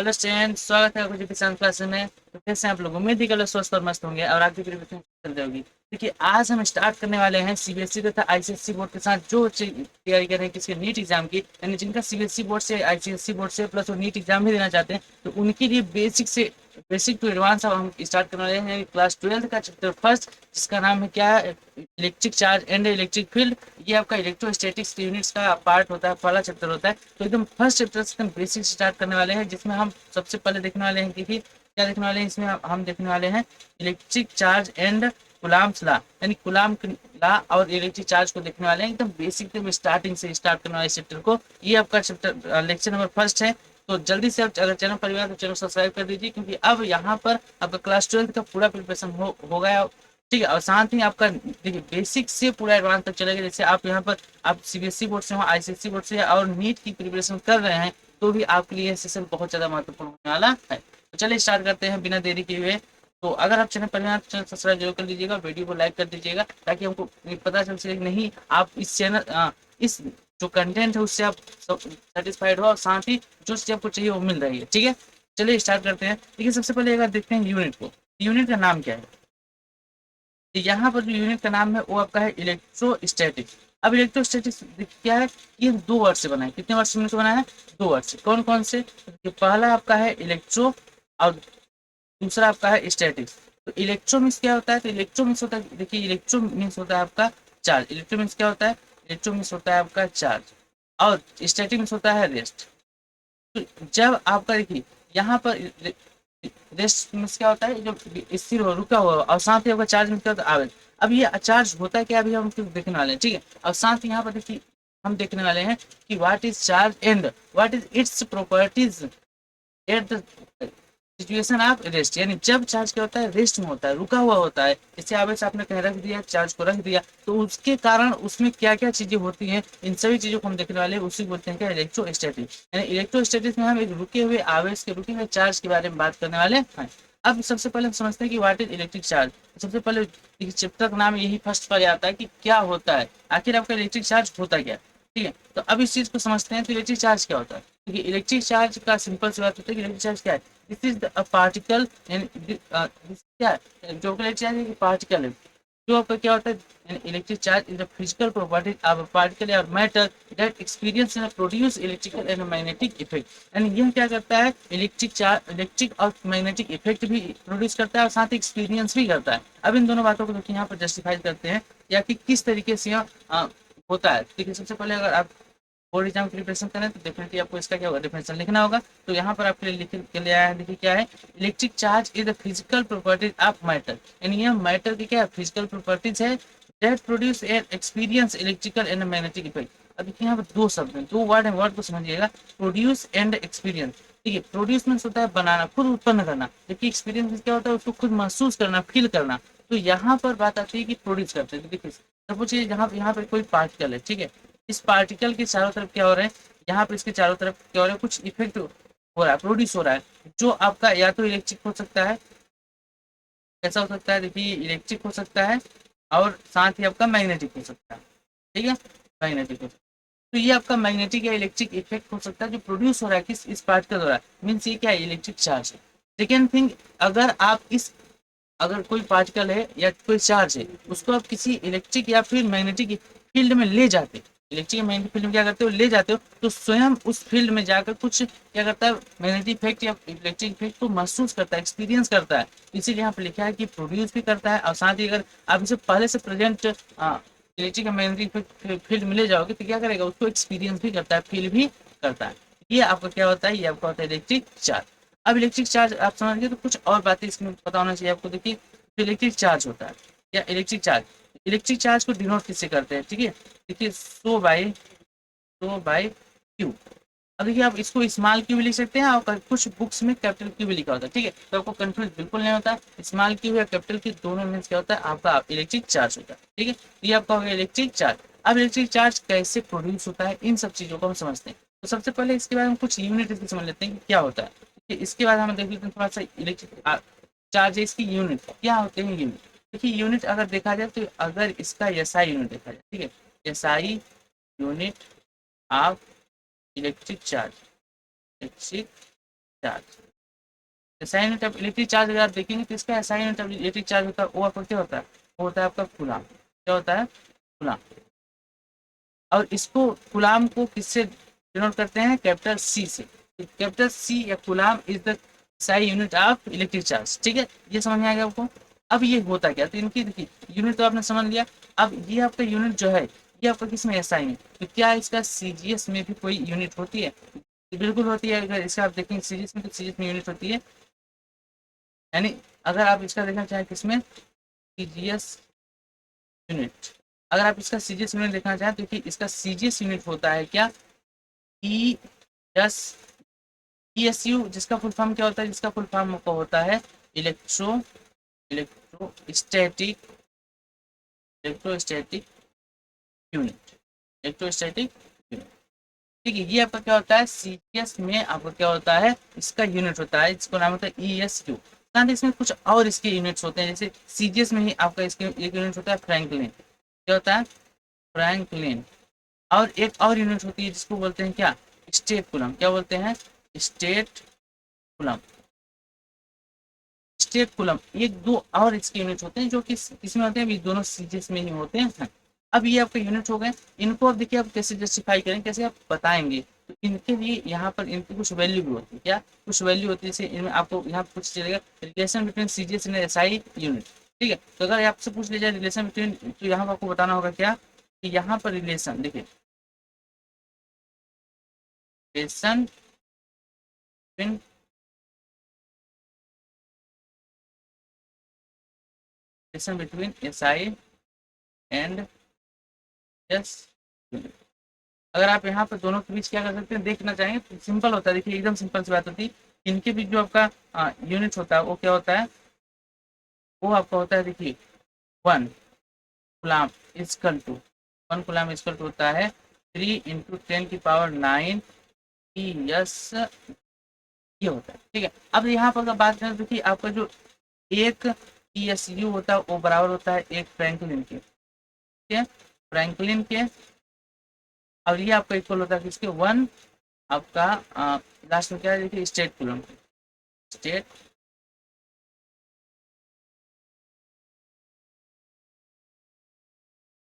Hello student, स्वागत है आपको किसान क्लास में। तो कैसे हैं आप लोग? उम्मीद ही कर लो स्वस्थ और मस्त होंगे और आपकी प्रिपरेशन चल रही होगी। देखिए, आज हम स्टार्ट करने वाले हैं सीबीएसई तथा आईसीएसई बोर्ड के साथ जो तैयारी कर रहे हैं किसके नीट एग्जाम की, यानी जिनका सीबीएसई बोर्ड से आईसीएसई बोर्ड से प्लस वो नीट एग्जाम भी देना चाहते हैं, तो उनके लिए बेसिक टू एडवांस अब हम स्टार्ट करने वाले हैं क्लास 12 का चैप्टर फर्स्ट, जिसका नाम है क्या है, electric charge and electric field. ये आपका इलेक्ट्रोस्टैटिक्स यूनिट्स का पार्ट होता है, पहला चैप्टर होता है। तो एकदम फर्स्ट चैप्टर से एकदम बेसिक स्टार्ट करने वाले हैं, जिसमें हम सबसे पहले देखने वाले हैं कि क्या देखने वाले हैं। इसमें हम देखने वाले हैं इलेक्ट्रिक चार्ज एंड कुलाम्स ला, यानी कुलाम ला और इलेक्ट्रिक चार्ज को देखने वाले हैं। एकदम बेसिक एकदम स्टार्टिंग से स्टार्ट करने वाले चैप्टर को। ये आपका चैप्टर लेक्चर नंबर फर्स्ट है। तो जल्दी से आप अगर चैनल पर तो चैनल सब्सक्राइब कर दीजिए, क्योंकि अब यहाँ पर आपका क्लास 12 का पूरा प्रिपरेशन हो गया, ठीक है। और साथ ही आपका देखिए बेसिक से पूरा एडवांस तक चलेगा। जैसे आप यहाँ पर आप सीबीएसई बोर्ड से हो, आईसीएसई बोर्ड से और नीट की प्रिपरेशन कर रहे हैं, तो भी आपके लिए सेशन बहुत ज़्यादा महत्वपूर्ण होने वाला है। तो चलिए स्टार्ट करते हैं बिना देरी किए हुए। तो अगर आप चैनल पर चैनल सब्सक्राइब जरूर कर दीजिएगा, वीडियो को लाइक कर दीजिएगा, ताकि हमको पता चल सके नहीं आप इस चैनल इस जो कंटेंट है उससे आप सेटिस्फाइड हो, और साथ ही जो चीज़ आपको चाहिए वो मिल रही है, ठीक है। चलिए स्टार्ट करते हैं। देखिए, सबसे पहले अगर देखते हैं यूनिट को, यूनिट का नाम क्या है। तो यहाँ पर जो यूनिट का नाम है वो आपका है इलेक्ट्रोस्टैटिक। अब इलेक्ट्रोस्टैटिक्स क्या है, ये दो वर्ड से बना है। कितने वर्ड से मिलकर बना है? दो वर्ड से। कौन कौन से? तो पहला आपका है इलेक्ट्रो और दूसरा आपका है स्टैटिक्स। तो इलेक्ट्रो मीन्स क्या होता है? तो इलेक्ट्रो मीन्स होता है, देखिए इलेक्ट्रो मीन्स होता है आपका चार्ज। इलेक्ट्रो मीन्स क्या होता है? इलेक्ट्रो मीन्स होता है आपका चार्ज, और स्टैटिक मीन्स होता है रेस्ट। तो जब आपका देखिए यहाँ पर रेस्ट मीन्स क्या होता है, जो स्थिर हो, रुका हुआ, और साथ ही आपका चार्ज मीन्स क्या होता है? आवेग। अब ये चार्ज होता है क्या, अभी हम देखने वाले हैं, ठीक है। और साथ ही यहाँ पर देखिए हम देखने वाले हैं कि what is charge and what is its properties at the situation of rest. यानी जब चार्ज क्या होता है? रेस्ट में होता है, रुका हुआ होता है। जैसे आवेश आपने कहीं रख दिया, चार्ज को रख दिया, तो उसके कारण उसमें क्या क्या चीजें होती हैं, इन सभी चीजों को हम देखने वाले हैं। उसी को बोलते हैं क्या? इलेक्ट्रोस्टैटिक। यानी इलेक्ट्रोस्टैटिक में हम एक रुके हुए आवेश के, रुके हुए चार्ज के बारे में बात करने वाले हैं। अब सबसे पहले हम समझते हैं कि व्हाट इज इलेक्ट्रिक चार्ज। सबसे पहले चैप्टर का नाम यही फर्स्ट पर आता है कि क्या होता है, आखिर आपका इलेक्ट्रिक चार्ज होता क्या, ठीक है। तो अब इस चीज को समझते हैं। तो इलेक्ट्रिक चार्ज क्या होता है? देखिए, इलेक्ट्रिक चार्ज का सिंपल सी बात होती है कि इलेक्ट्रिक चार्ज क्या है? दिस इज अ पार्टिकल, क्या है जो इलेक्ट्रिक चार्ज है? पार्टिकल है। जो आपका क्या होता है? Electric charge is the physical property of a particle और matter that experience and produce electrical and magnetic effect. यानी यह क्या करता है? इलेक्ट्रिक चार्ज, इलेक्ट्रिक और मैग्नेटिक इफेक्ट भी प्रोड्यूस करता है, और साथ ही एक्सपीरियंस भी करता है। अब इन दोनों बातों को देखिए यहाँ पर जस्टिफाई करते हैं, या कि किस तरीके से यह होता है। देखिए, सबसे पहले अगर आप बोर्ड एग्जाम की प्रिपरेशन करें तो डेफिनेटली आपको इसका क्या होगा? डिफरेंशियल लिखना होगा। तो यहाँ पर आपके लिए लिख के ले आया है। देखिए क्या है, electric charge is the physical properties of matter. यानी यह मैटर की क्या फिजिकल प्रॉपर्टीज है, that produce and experience electrical and magnetic effect. अब देखिए यहाँ पर दो शब्द हैं, दो वर्ड है, वर्ड को समझिएगा। Produce and experience. ठीक है, प्रोड्यूस मीन्स होता है बनाना, खुद उत्पन्न करना, जबकि एक्सपीरियंस मीन्स क्या होता है? उसको खुद महसूस करना, फील करना। तो यहाँ पर बात आती है कि प्रोड्यूस करते हैं। तो देखिए सपोज यहाँ पर कोई पार्टिकल है, ठीक है। इस पार्टिकल के चारों तरफ क्या हो रहा है? यहाँ पर इसके चारों तरफ क्या हो रहा है? कुछ इफेक्ट हो रहा है, प्रोड्यूस हो रहा है, जो आपका या तो इलेक्ट्रिक हो सकता है, कैसा हो सकता है? देखिए इलेक्ट्रिक हो सकता है, और साथ ही आपका मैग्नेटिक हो सकता है, ठीक है। मैग्नेटिक हो सकता है। तो ये आपका मैग्नेटिक या इलेक्ट्रिक इफेक्ट हो सकता है, जो प्रोड्यूस हो रहा है किस इस पार्टिकल द्वारा, मीन्स ये क्या है? इलेक्ट्रिक चार्ज है। सेकेंड थिंग, अगर आप इस अगर कोई पार्टिकल है या कोई चार्ज है, उसको आप किसी इलेक्ट्रिक या फिर मैग्नेटिक फील्ड में ले जाते, इलेक्ट्रिक या मैग्नेटिक फील्ड में क्या करते हो? ले जाते हो, तो स्वयं उस फील्ड में जाकर कुछ क्या करता है? मैग्नेटिक इफेक्ट या इलेक्ट्रिक इफेक्ट को महसूस करता है, एक्सपीरियंस करता है। इसीलिए यहाँ पर लिखा है कि प्रोड्यूस भी करता है, और साथ ही अगर आप इसे पहले से प्रेजेंट इलेक्ट्रिक या मैग्नेटिक फील्ड में ले जाओगे, तो क्या करेगा? उसको एक्सपीरियंस भी करता है, फील भी करता है। ये आपका क्या होता है? ये आपका होता है इलेक्ट्रिक चार्ज। अब इलेक्ट्रिक चार्ज आप समझ गए, तो कुछ और बातें इसमें पता होना चाहिए आपको। देखिए, जो इलेक्ट्रिक चार्ज होता है या इलेक्ट्रिक चार्ज को डिनोट किससे करते हैं? ठीक है, देखिए सो बाई क्यू। अब देखिए, आप इसको स्मॉल क्यू भी लिख सकते हैं, और कुछ बुक्स में कैपिटल क्यू भी लिखा होता है, ठीक है। तो आपको कंफ्यूज बिल्कुल नहीं होता। स्मॉल क्यू या कैपिटल क्यू दोनों मीन्स क्या होता है? आपका इलेक्ट्रिक चार्ज होता है, ठीक है। तो ये आपका हो गया इलेक्ट्रिक चार्ज। अब इलेक्ट्रिक चार्ज कैसे प्रोड्यूस होता है, इन सब चीजों को हम समझते हैं। तो सबसे पहले इसके बारे में कुछ यूनिट इसकी समझ लेते हैं कि क्या होता है। इसके बाद हम देख लेते हैं थोड़ा सा इलेक्ट्रिक चार्ज है, इसकी यूनिट क्या होते हैं? यूनिट देखिए, यूनिट अगर देखा जाए तो अगर इसका एसआई यूनिट देखा जाए, ठीक है, SI unit of electric charge, electric charge. SI unit of electric charge अगर आप देखेंगे तो इसका SI unit of electric charge होता है, वो आपका क्या होता है, वो होता है आपका कूलाम। क्या होता है, कूलाम। और इसको कूलाम को किससे डिनोट करते हैं, कैपिटल सी से। कैपिटल सी या coulomb is the SI unit of electric charge. ठीक है, ये समझ में आ गया आपको। अब ये होता क्या, तो इनकी देखिए यूनिट तो आपने समझ लिया। अब ये आपका यूनिट जो है ये आपका किसमें, एसआई में। तो क्या इसका सीजीएस में भी कोई यूनिट होती है, बिल्कुल होती है। अगर इसका आप देखेंगे सीरीज में, तो सीरीज में यूनिट होती है। यानी अगर आप इसका देखना चाहें किसमें, सीजीएस यूनिट, अगर आप इसका सीजीएस यूनिट देखना चाहें तो कि इसका सीजीएस यूनिट होता है क्या, ई एस ईएसयू, जिसका फुल फॉर्म क्या होता है, जिसका फुल फॉर्म आपका होता है electrostatic electrostatic unit, electrostatic unit. ठीक है, ये आपका क्या होता है, सीजीएस में आपका क्या होता है, इसका यूनिट होता है, इसको नाम होता है ईएसयू। साथ ही इसमें कुछ और इसके यूनिट्स होते हैं, जैसे सीजीएस में ही आपका इसके एक यूनिट होता है फ्रैंकलिन। क्या होता है, फ्रैंकलिन। और एक और यूनिट होती है जिसको बोलते हैं क्या, स्टेट कूलम। क्या बोलते हैं, स्टेट कूलम। स्टेट कूलम, एक दो और इसके यूनिट होते हैं जो कि इसमें होते हैं, ये दोनों सीरीज में ही होते हैं। अब ये आपके यूनिट हो गए, इनको अब देखिए आप कैसे जस्टिफाई करें, कैसे आप बताएंगे। तो इनके लिए यहाँ पर इनकी कुछ वैल्यू भी होती है, क्या कुछ वैल्यू होती है, जैसे इनमें आपको यहाँ पूछ चलेगा relation between CGS and SI unit. ठीक है, तो अगर आपसे पूछ लिया जाए रिलेशन बिटवीन, तो यहाँ पर आपको बताना होगा क्या, कि यहाँ पर रिलेशन देखिए, relation between relation between SI and S. अगर आप यहाँ पर दोनों के बीच क्या कर सकते हैं, देखना चाहेंगे तो सिंपल होता है। देखिए एकदम सिंपल सी बात होती है, इनके बीच जो आपका यूनिट होता है वो क्या होता है, वो आपका होता है देखिए 1 coulomb is equal to 1 coulomb is equal to होता है 3 × 10⁹ ES, ये होता है। ठीक है, अब यहाँ पर अगर बात करें तो देखिए आपका जो एक ESU होता है वो बराबर होता है एक फ्रैंकलिन के। ठीक है, फ्रैंकलिन के। और ये आपका इक्वल होता है किसके, 1 आपका लास्ट में क्या है देखिए, स्टेट कूलम, स्टेट।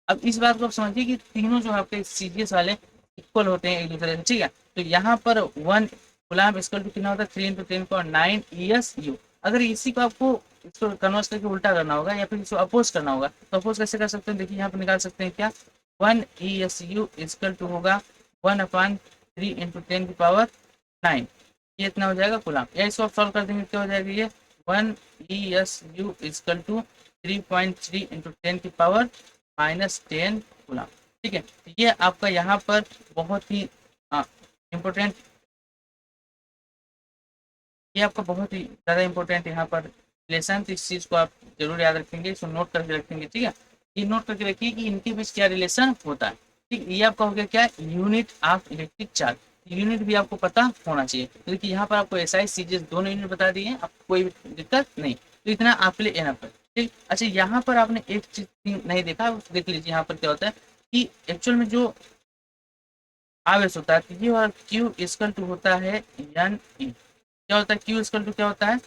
अब इस बात को आप समझिए कि तीनों जो आपके सीजीएस वाले इक्वल होते हैं एक दूसरे से। ठीक है, तो यहाँ पर 1 कूलम इक्वल टू कितना होता है, 3 × 10⁹ ESU। अगर इसी को आपको इसको कन्वर्ट करके उल्टा करना होगा या फिर इसको अपोज करना होगा, तो अपोज कैसे कर सकते हैं, देखिए यहाँ पर निकाल सकते हैं क्या, 1 ESU इक्वल टू होगा 1/3 × 10⁹ ये इतना हो जाएगा कूलम। या इसको आप सॉल्व कर देंगे, क्या हो जाएगा ये 1 ESU इक्वल टू 3.3 × 10⁻⁻10 कूलम। ठीक है, तो ये आपका यहाँ पर बहुत ही इम्पोर्टेंट, ये आपका बहुत ही ज़्यादा इम्पोर्टेंट यहाँ पर रिलेशन। तो इस चीज़ को आप जरूर याद रखेंगे, इसको नोट करके रखेंगे। ठीक है, ये नोट करके रखिए कि इनके बीच क्या रिलेशन होता है। ठीक, ये आपका हो गया क्या, unit of electric charge. Unit भी आपको पता होना चाहिए। तो देखिए यहाँ पर आपको एसआई सीजीएस दोनों यूनिट बता दिए हैं, आपको कोई दिक्कत नहीं, तो इतना आपके लिए एनफ है। ठीक, अच्छा यहाँ पर आपने एक चीज नहीं देखा, देख लीजिए यहाँ पर क्या होता है कि एक्चुअल में जो आवेश होता है, तो ये वाला क्यू इक्वल टू होता है एन ई। क्या होता है, क्यू इक्वल टू क्या होता है,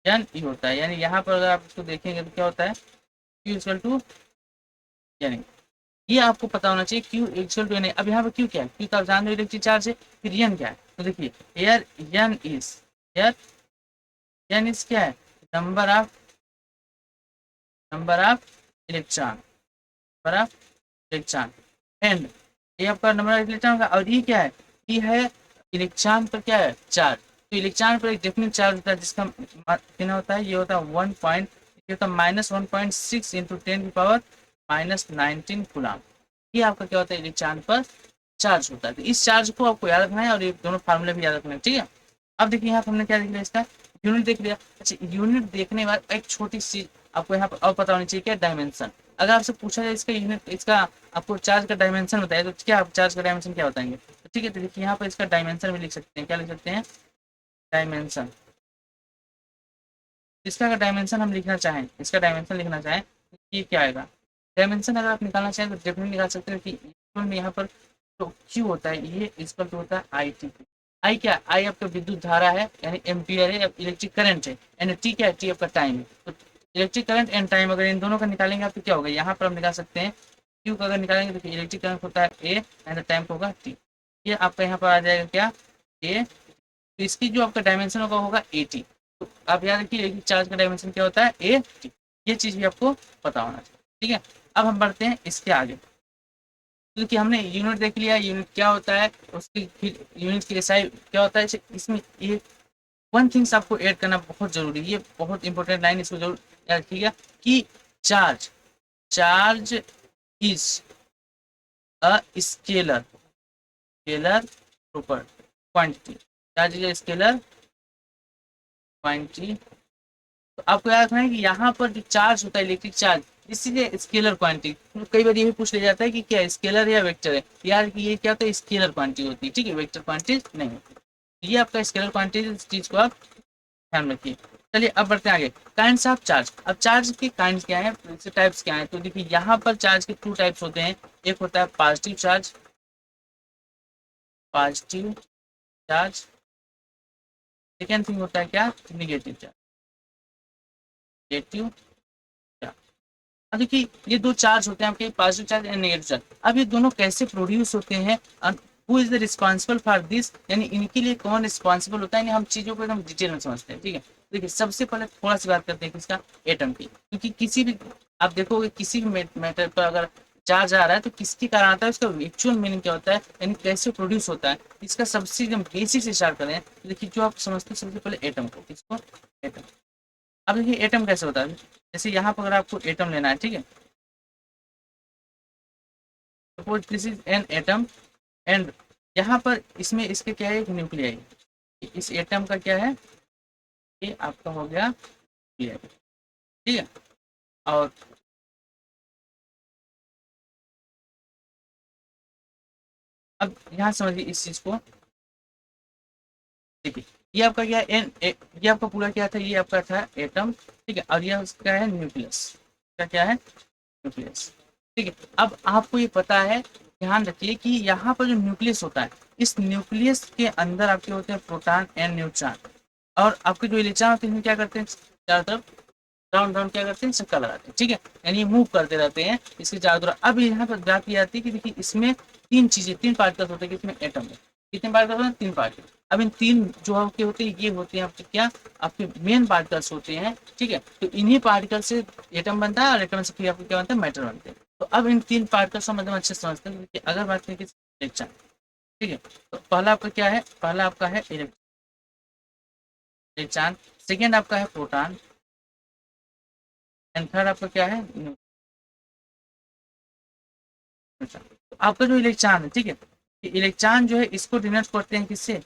एन ई होता है। यानी यहाँ पर अगर आप इसको देखेंगे तो क्या होता है, क्यू इक्वल टू, यानी ये आपको पता होना चाहिए क्यू इक्वल टू एन। अब यहाँ पर क्यू क्या है, क्यू तो आप जान रहे हो इलेक्ट्रिक चार्ज है, फिर एन क्या है, तो देखिए एयर एन इज एयर एन इज क्या है, नंबर ऑफ इलेक्ट्रॉन, एंड ये आपका नंबर ऑफ इलेक्ट्रॉन का। और ये क्या है, ये है इलेक्ट्रॉन पर क्या है, चार्ज। तो इलेक्ट्रॉन पर एक डेफिनेट चार्ज होता है जिसका कितना होता है, ये होता है 1.6 × 10⁻⁻19 कूलम। ये आपका क्या होता है, इलेक्ट्रॉन पर चार्ज होता है। तो इस चार्ज को आपको याद रखना है और ये दोनों फार्मूले भी याद रखना है। ठीक है, अब देखिए यहाँ पर हमने क्या देख लिया, इसका यूनिट देख लिया। अच्छा, यूनिट देखने के बाद एक छोटी सी आपको यहाँ पर और पता होनी चाहिए, क्या डायमेंशन। अगर आपसे पूछा जाए इसका यूनिट, इसका आपको चार्ज का डायमेंशन बताया, तो क्या आप चार्ज का डायमेंशन क्या बताएंगे। तो ठीक है, तो देखिए यहाँ पर इसका डायमेंशन भी लिख सकते हैं। क्या लिख सकते हैं, डायमेंशन। इसका अगर डायमेंशन हम लिखना चाहें, इसका डायमेंशन लिखना चाहें, तो ये क्या आएगा, डायमेंशन अगर आप निकालना चाहें तो डेफिनेटली निकाल सकते हैं कि यहाँ पर जो क्यू होता है ये इक्वल टू होता है आई टी। आई क्या, आई आपका विद्युत धारा है यानी एम्पियर है, इलेक्ट्रिक करंट है, एंड टी क्या है, टी आपका टाइम है। तो इलेक्ट्रिक करंट एंड टाइम अगर इन दोनों का निकालेंगे आप तो क्या होगा, यहाँ पर हम निकाल सकते हैं क्यू का अगर निकालेंगे, देखिए इलेक्ट्रिक करंट होता है ए एंड टाइम होगा टी। ये आपका यहाँ पर आ जाएगा क्या, ए। तो इसकी जो आपका डायमेंशन होगा ए टी। तो आप याद रखिए चार्ज का डायमेंशन क्या होता है, ए टी। ये चीज़ भी आपको पता होना चाहिए, ठीक है। अब हम बढ़ते हैं इसके आगे, क्योंकि हमने यूनिट देख लिया, यूनिट क्या होता है, उसकी फिर यूनिट की एसआई क्या होता है। इसमें ये वन थिंग्स आपको ऐड करना बहुत जरूरी है, ये बहुत इंपॉर्टेंट लाइन, इसको जरूर याद रखिएगा कि charge charge is a scalar, scalar property quantity, charge is a scalar quantity. तो आपको याद रखना है कि यहाँ पर जो चार्ज होता है इलेक्ट्रिक चार्ज, इसीलिए स्केलर क्वांटिटी। तो कई बार ये भी पूछ लिया जाता है कि क्या स्केलर या वेक्टर है, यार कि ये क्या होता है, स्केलर क्वांटिटी होती है, ठीक है, वेक्टर क्वांटिटी नहीं होती। ये आपका स्केलर क्वांटिटी, इस चीज को आप ध्यान रखिए। चलिए अब बढ़ते हैं आगे, काइंड्स ऑफ चार्ज। अब चार्ज के काइंड्स क्या है, टाइप्स क्या है, तो देखिए यहाँ पर चार्ज के टू टाइप्स होते हैं। एक होता है positive charge, positive charge. Second thing होता है क्या, निगेटिव चार्ज, नेगेटिव चार्ज। अब देखिए ये दो चार्ज होते हैं आपके, positive charge and negative charge. अब ये दोनों कैसे प्रोड्यूस होते हैं, who is the responsible for this, यानी इनके लिए कौन रिस्पॉन्सिबल होता है, यानी हम चीजों को एकदम डिटेल में समझते हैं, ठीक है। देखिए सबसे पहले थोड़ा सी बात करते हैं किसका, एटम की। क्योंकि किसी भी आप देखोगे किसी भी मैटर पर अगर चार्ज आ रहा है तो किसके कारण आता है, उसका एक्चुअल मीनिंग क्या होता है, यानी कैसे प्रोड्यूस होता है, इसका सबसे एकदम बेसिक से स्टार्ट करें। देखिए जो आप समझते हैं सबसे पहले एटम को, किसको, एटम। अब देखिए एटम कैसे होता है, जैसे यहाँ पर अगर आपको एटम लेना है, ठीक है, suppose this is an atom, and यहाँ पर इसमें इसके क्या है, एक न्यूक्लियाई। इस एटम का क्या है, ये आपका हो गया न्यूक्लियाई, ठीक है। और अब यहाँ समझिए इस चीज को, देखिए ये आपका क्या है, ये आपका पूरा क्या था, ये आपका था एटम, ठीक है, और ये उसका है न्यूक्लियस, क्या क्या है, न्यूक्लियस, ठीक है। अब आपको ये पता है, ध्यान रखिए कि यहाँ पर जो न्यूक्लियस होता है, इस न्यूक्लियस के अंदर आपके होते हैं प्रोटॉन एंड न्यूट्रॉन, और आपके जो इलेक्ट्रॉन होते हैं क्या करते हैं, चारों तरफ राउंड राउंड क्या करते हैं, चक्कर लगाते हैं, ठीक है, यानी मूव करते रहते हैं इसके चारों तरफ। अब यहाँ पर बात की जाती है कि देखिए इसमें तीन चीजें, तीन पार्टिकल्स होते हैं, इसमें एटम में कितने पार्टिकल्स होते हैं, तीन पार्टिकल। अब इन तीन जो आपके होते हैं, ये होते हैं आपके क्या, आपके मेन पार्टिकल्स होते हैं, ठीक है। तो इन्हीं पार्टिकल से एटम बनता है, और एटम से फिर आपको क्या बनता है, मैटर बनते हैं। तो अब इन तीन पार्टिकल्स को मतलब अच्छे से समझते हैं कि अगर बात करें इलेक्ट्रॉन, ठीक है, तो पहला आपका क्या है, पहला आपका है इलेक्ट्रॉन, सेकेंड आपका है प्रोटॉन, एंड थर्ड आपका क्या है, न्यूट्रॉन। तो आपका जो इलेक्ट्रॉन है, ठीक है, ये इलेक्ट्रॉन जो है इसको डिनोट करते हैं किससे,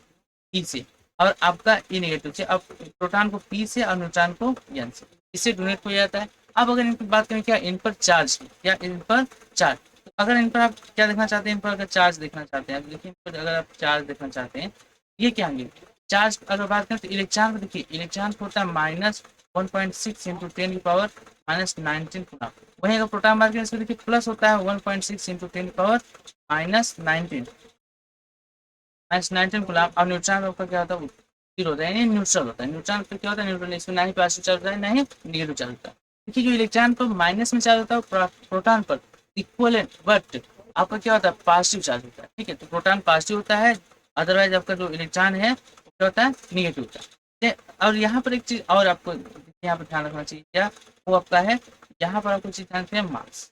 ई से, और आपका ई नेगेटिव से। अब प्रोटॉन को पी से और न्यूट्रॉन को एन से, इससे डोनेट हो जाता है। अब अगर इनकी बात करें क्या, इन पर चार्ज, क्या इन पर चार्ज, तो अगर इन पर आप क्या देखना चाहते हैं, इन पर अगर चार्ज देखना चाहते हैं, देखिए इन पर अगर आप चार्ज देखना चाहते हैं, ये क्या होंगे चार्ज। अगर बात करें तो इलेक्ट्रॉन को देखिए, इलेक्ट्रॉन को होता है -1.6 इंटू 10 की पावर -19 गुना। वहीं अगर प्रोटॉन बात करें इसको देखिए, प्लस होता है 1.6 इंटू 10 की पावर -19 -19 गुलाम। और न्यूट्रॉन का क्या होता है, जीरो होता है, यानी न्यूट्रल होता है। न्यूट्रॉन का क्या होता है, न्यूट्रल, इसमें ना ही पॉजिटिव चार्ज होता है ना ही नेगेटिव चार्ज होता है। देखिए जो इलेक्ट्रॉन पर माइनस में चार्ज होता है, प्रोटॉन पर इक्वलेंट, बट आपका क्या होता है, पॉजिटिव चार्ज होता है, ठीक है। तो प्रोटॉन पॉजिटिव होता है, अदरवाइज आपका जो इलेक्ट्रॉन है वो क्या होता है, निगेटिव होता है। और यहाँ पर एक चीज और आपको यहाँ पर ध्यान रखना चाहिए, क्या वो आपका है, यहाँ पर आपको चीज ध्यान रखना है, मास।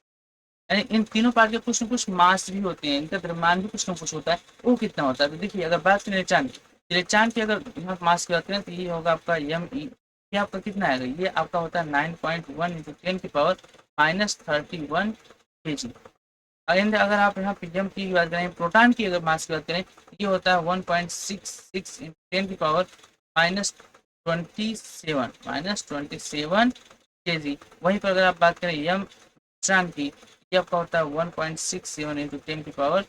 यानी इन तीनों पार्ट के कुछ न कुछ मास भी होते हैं, इनका द्रव्यमान भी कुछ न कुछ होता है, वो कितना होता है। तो देखिए अगर बात करें इलेक्ट्रॉन, इलेक्ट्रॉन की अगर यहाँ मास की बात करें तो ये होगा आपका ME, ये आपका कितना आएगा, ये आपका होता है 9.1 इंटू 10 की पावर -31 kg। एंड अगर आप यहाँ पे एम की बात करें, प्रोटॉन की अगर मास की बात करें, ये होता है 1.66 इंटू 10 की पावर -27 kg। वहीं पर अगर आप बात करें एम न्यूट्रॉन की, ये आपका होता है 1.67 इंटू 10 की पावर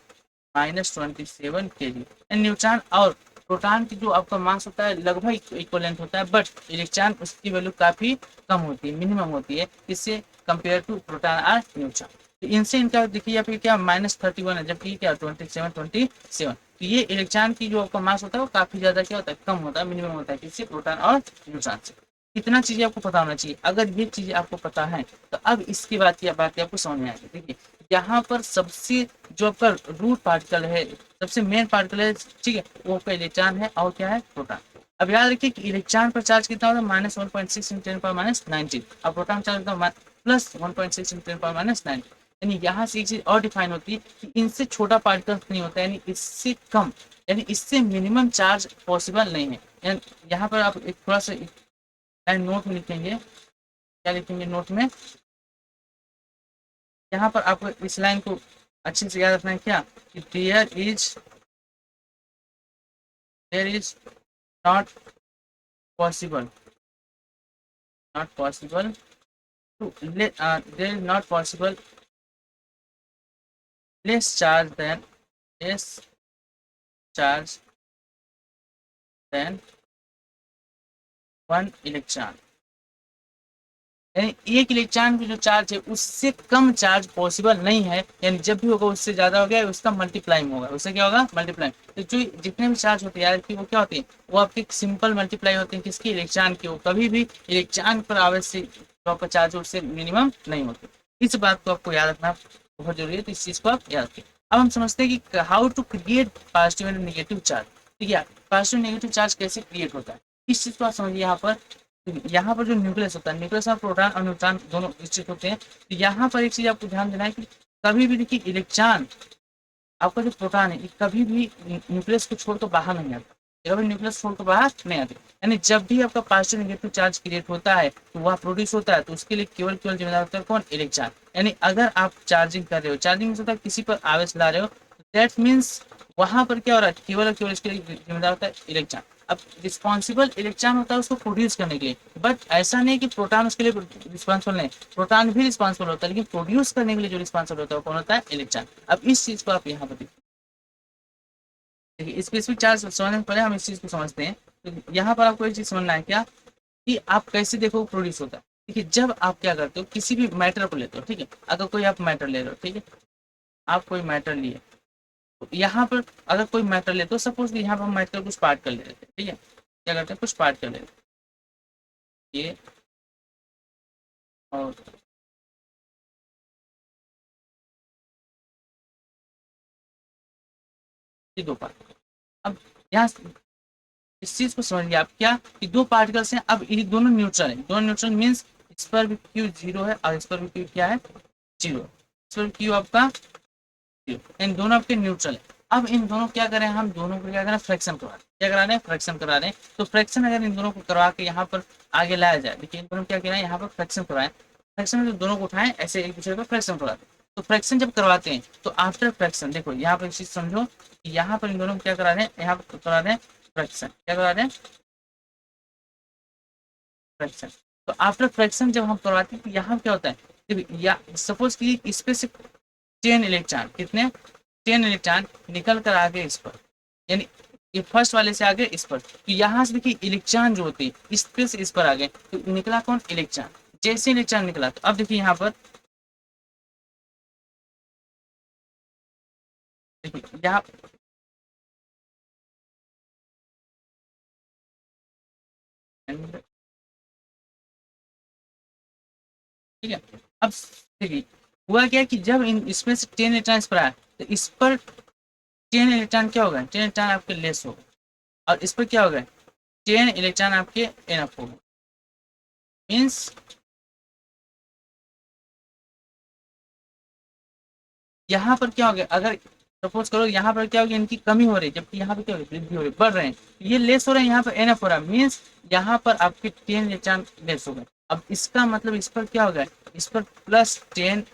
-27 kg। न्यूट्रॉन और प्रोटॉन की जो आपका मास होता है लगभग इक्वलेंट होता है, बट इलेक्ट्रॉन उसकी वैल्यू काफी कम होती है, मिनिमम होती है, इससे कंपेयर टू प्रोटॉन और न्यूट्रॉन। तो इनसे इनका देखिए यहाँ पे क्या -31 है, जबकि क्या 27। तो ये इलेक्ट्रॉन की जो आपका मास होता है वो काफी ज्यादा क्या होता है, कम होता है, मिनिमम होता है किससे, प्रोटॉन और न्यूट्रॉन से। कितना चीजें आपको पता होना चाहिए, अगर ये चीजें आपको पता है तो अब इसके बाद की बात आपको समझ में आएगी। देखिए यहाँ पर सबसे जो आपका रूट पार्टिकल है, सबसे मेन पार्टिकल है, ठीक है, वो आपका इलेक्ट्रॉन है और क्या है, प्रोटॉन। अब याद रखिए कि इलेक्ट्रॉन पर चार्ज कितना होता है, -1.6 × 10⁻⁹ और प्रोटॉन चार्ज होता है +1.6 × 10⁻⁹। यानी यहाँ से एक चीज और डिफाइन होती है कि इनसे छोटा पार्टिकल नहीं होता है, यानी इससे कम, यानी इससे मिनिमम चार्ज पॉसिबल नहीं है। यानी यहाँ पर आप एक थोड़ा सा लाइन नोट में लिखेंगे, क्या लिखेंगे नोट में, यहाँ पर आपको इस लाइन को अच्छे से याद रखना है क्या, कि there is not possible to there is not possible less charge than 1 electron. यानी एक इलेक्ट्रॉन की जो चार्ज है उससे कम चार्ज पॉसिबल नहीं है, यानी जब भी होगा उससे ज्यादा हो गया उसका मल्टीप्लाइंग होगा, उससे क्या होगा, मल्टीप्लाइंग। तो जो जितने भी चार्ज होते हैं यार कि वो क्या होते हैं, वो आपके सिंपल मल्टीप्लाई होते हैं किसकी, इलेक्ट्रॉन की। कभी भी इलेक्ट्रॉन पर आवश्यक जो आपका चार्ज है उससे मिनिमम नहीं होते। इस बात को आपको याद रखना बहुत जरूरी है, तो इस चीज को आप याद रखें। अब हम समझते हैं कि how to create positive and negative charge. ठीक है, पॉजिटिव नेगेटिव चार्ज कैसे क्रिएट होता है, इस चीज को आप समझिए। यहाँ पर जो न्यूक्लियस होता है, न्यूक्लियस में प्रोटॉन और न्यूट्रॉन दोनों स्थित होते हैं। तो यहाँ पर एक चीज आपको ध्यान देना है कि कभी भी देखिए इलेक्ट्रॉन, आपका जो प्रोटॉन है कभी भी न्यूक्लियस को छोड़कर बाहर नहीं आता, कभी न्यूक्लियस छोड़कर बाहर नहीं आते। यानी जब भी आपका पॉजिटिव नेगेटिव चार्ज क्रिएट होता है तो वह प्रोड्यूस होता है, तो उसके लिए केवल जिम्मेदार होता है कौन, इलेक्ट्रॉन। यानी अगर आप चार्जिंग कर रहे हो, चार्जिंग होता है किसी पर आवेश ला रहे हो, दैट मीन्स वहां पर क्या हो रहा है, केवल और केवल इसके लिए जिम्मेदार होता है इलेक्ट्रॉन। अब रिस्पॉन्सिबल इलेक्ट्रॉन होता है उसको प्रोड्यूस करने के लिए, बट ऐसा नहीं कि प्रोटॉन उसके लिए रिस्पॉन्सिबल नहीं, प्रोटॉन भी रिस्पॉन्सिबल होता है, लेकिन प्रोड्यूस करने के लिए जो रिस्पॉन्सिबल होता है वो कौन होता है, इलेक्ट्रॉन। अब इस चीज को आप यहाँ पर देखिए, स्पेसिफिक चार्ज समझने से पहले हम इस चीज को समझते हैं। तो यहाँ पर आपको एक चीज समझना है क्या, कि आप कैसे देखो प्रोड्यूस होता है। देखिए जब आप क्या करते हो, किसी भी मैटर को लेते हो, ठीक है, अगर कोई आप मैटर ले रहे हो, ठीक है, आप कोई मैटर लिए, तो यहाँ पर अगर कोई मैटर लेते हो, सपोज यहाँ पर हम मैटर कुछ पार्ट कर ले रहे थे, ठीक है, क्या करते हैं, कुछ पार्ट कर ले रहे ये और ये दो पार्ट। अब यहाँ इस चीज को समझिए आप क्या, कि दो पार्टिकल्स हैं, अब ये दोनों न्यूट्रल है, दोनों न्यूट्रल मीन्स इस पर भी क्यू जीरो है और इस पर भी क्यू क्या है, जीरो। इस पर क्यू आपका जीरो, इन दोनों आपके न्यूट्रल है। अब इन दोनों क्या करें, हम दोनों को क्या करें, फ्रैक्शन करा रहे हैं, क्या करा रहे हैं, फ्रैक्शन करा रहे हैं। तो फ्रैक्शन अगर इन दोनों को करवा के यहाँ पर आगे लाया जाए, देखिए इन दोनों क्या किया है, यहाँ पर फ्रैक्शन करवाएं, फ्रैक्शन में दोनों को उठाएं, ऐसे एक दूसरे पर फ्रैक्शन करवाते हैं। तो फ्रैक्शन जब करवाते हैं तो आफ्टर फ्रैक्शन देखो यहाँ पर चीज समझो, कि यहाँ पर इन दोनों को क्या करा रहे हैं, यहाँ पर करा रहे हैं फ्रैक्शन, क्या करा रहे हैं, फ्रैक्शन। तो आफ्टर फ्रैक्शन जब हम करवाते हैं तो यहाँ क्या होता है, या सपोज की इस पे से 10 इलेक्ट्रॉन, कितने, 10 इलेक्ट्रॉन निकल कर आगे इस पर, यानी ये फर्स्ट वाले से आगे इस पर, तो यहाँ से देखिए इलेक्ट्रॉन जो होते हैं इस पे से इस पर आ गए, तो निकला कौन, इलेक्ट्रॉन। जैसे इलेक्ट्रॉन निकला तो अब देखिए यहाँ पर, देखिए यहाँ, ठीक है। अब देखिए हुआ क्या कि जब इन इसमें से 10 इलेक्ट्रॉन इस पर आया, तो इस पर 10 इलेक्ट्रॉन क्या होगा, 10 इलेक्ट्रॉन आपके लेस होगा, और इस पर क्या होगा, 10 इलेक्ट्रॉन आपके एनफ होगा। मीन्स यहाँ पर क्या हो गया, अगर सपोज करो यहाँ पर क्या हो गया, इनकी कमी हो रही है, जबकि यहाँ पर क्या हो रही है, वृद्धि हो रही है, बढ़ रहे हैं, ये लेस हो रहे हैं, यहाँ पर एनएफ हो रहा है, मीन्स यहाँ पर आपके 10 इलेक्ट्रॉन लेस हो गए। अब इसका मतलब इस पर क्या हो गया, इस पर +10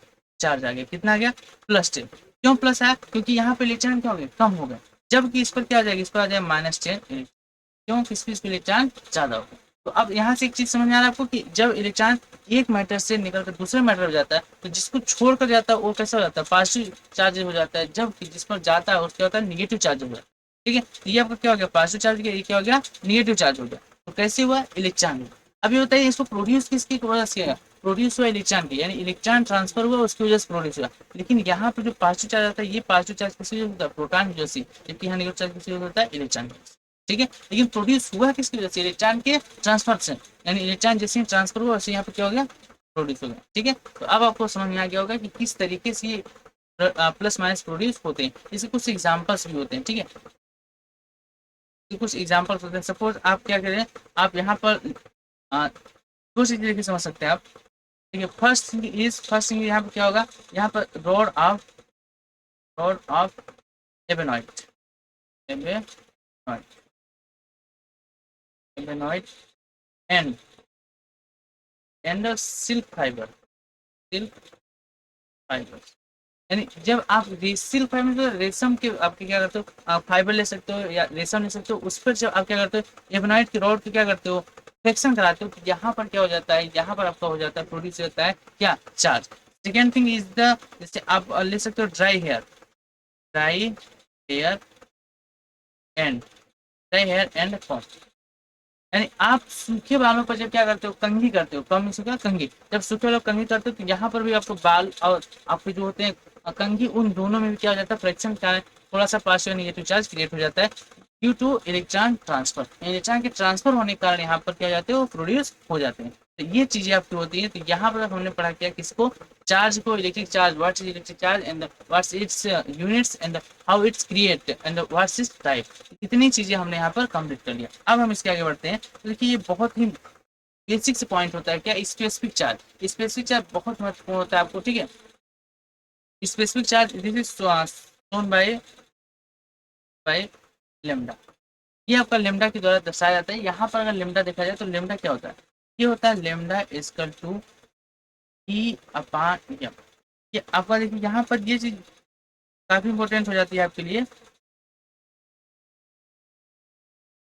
चार्ज आ गया, कितना आ गया, +10। क्यों प्लस आया, क्योंकि यहाँ पे इलेक्ट्रॉन क्या हो गया, कम हो गए, जबकि इस पर क्या आ जाएगा, इस पर आ जाएगा -10, क्यों, किस पे इलेक्ट्रॉन ज्यादा होगा। तो अब यहाँ से एक चीज समझ में आ रहा है आपको, कि जब इलेक्ट्रॉन एक मैटर से निकलकर दूसरे मैटर में जाता है तो जिसको छोड़कर जाता है वो कैसा हो जाता है, पॉजिटिव चार्ज हो जाता है, जबकि जिस पर जाता है उसका होता है निगेटिव चार्ज हो जाता है। ठीक है, तो ये आपका क्या हो गया, पॉजिटिव चार्ज हो गया, ये क्या हो गया, निगेटिव चार्ज हो गया। तो कैसे हुआ, इलेक्ट्रॉन। अब ये बताइए इसको प्रोड्यूस किसकी वजह से किया, प्रोड्यूस हुआ इलेक्ट्रॉन की, यानी इलेक्ट्रॉन ट्रांसफर हुआ उसकी वजह से प्रोड्यूस हुआ। लेकिन यहाँ पर जो पॉजिटिव चार्ज आता है, ये पॉजिटिव चार्ज किसकी वजह से होता है? प्रोटॉन की वजह से। जबकि यहाँ नेगेटिव चार्ज किसकी वजह से होता है? इलेक्ट्रॉन की वजह से। ठीक है, लेकिन प्रोड्यूस हुआ किसकी वजह से? इलेक्ट्रॉन के ट्रांसफर से, यानी इलेक्ट्रॉन जैसे ही ट्रांसफर हुआ वैसे यहाँ पर क्या हो गया? प्रोड्यूस हो गया। ठीक है, तो अब आपको समझ में आ गया होगा कि किस तरीके से ये प्लस माइनस प्रोड्यूस होते हैं। इसके कुछ एग्जाम्पल्स भी होते हैं। ठीक है, कुछ एग्जाम्पल्स होते हैं। सपोज आप क्या करें, आप यहाँ पर दूसरी तरीके से समझ सकते हैं आप। ठीक है, फर्स्ट थिंग यहाँ पर क्या होगा? यहाँ पर rod of ebonite ebonite and silk fibre, यानी जब आप सिल्क फाइबर तो रेशम के आपके क्या करते हो? आप फाइबर ले सकते हो या रेशम ले सकते हो, उस पर जब आप क्या करते हो? एबेनॉइड की रॉड को क्या करते हो? फ्रिक्शन कराते हो, तो यहाँ पर क्या हो जाता है? यहाँ पर आपका हो जाता है, प्रोड्यूस होता है क्या? Charge. Second thing is the, जैसे आप ले सकते हो ड्राई हेयर एंड फॉर्म, यानी आप सूखे बालों पर जब क्या करते हो? कंघी करते हो। कम सूखा कंघी, जब सूखे बालों कंघी करते हो तो यहाँ पर भी आपको बाल और आपके जो होते हैं कंघी, उन दोनों में भी क्या हो जाता है? फ्रिक्शन के कारण थोड़ा सा पॉजिटिव नेगेटिव चार्ज क्रिएट हो जाता है due two electron transfer. Electron के ट्रांसफर होने के कारण यहाँ पर क्या हो जाते हैं? वो प्रोड्यूस हो जाते हैं। तो ये चीजें आपकी होती हैं। तो यहाँ पर हमने पढ़ा किया किसको? चार्ज को, electric charge, what is electric charge and what's it's units and how it's create and what's it's type. इतनी चीजें हमने यहाँ पर कंप्लीट कर लिया। अब हम इसके आगे बढ़ते हैं। तो देखिए, ये बहुत ही बेसिक से पॉइंट होता है क्या? Specific charge. स्पेसिफिक चार्ज बहुत महत्वपूर्ण होता है आपको। ठीक है, specific charge this is shown by lambda. ये आपका लेमडा के द्वारा दर्शाया जाता है। यहाँ पर अगर लेमडा देखा जाए तो लेमडा क्या होता है? ये होता है lambda equal to E upon M. ये आपका देखिए यहाँ पर ये चीज काफी इंपॉर्टेंट हो जाती है आपके लिए।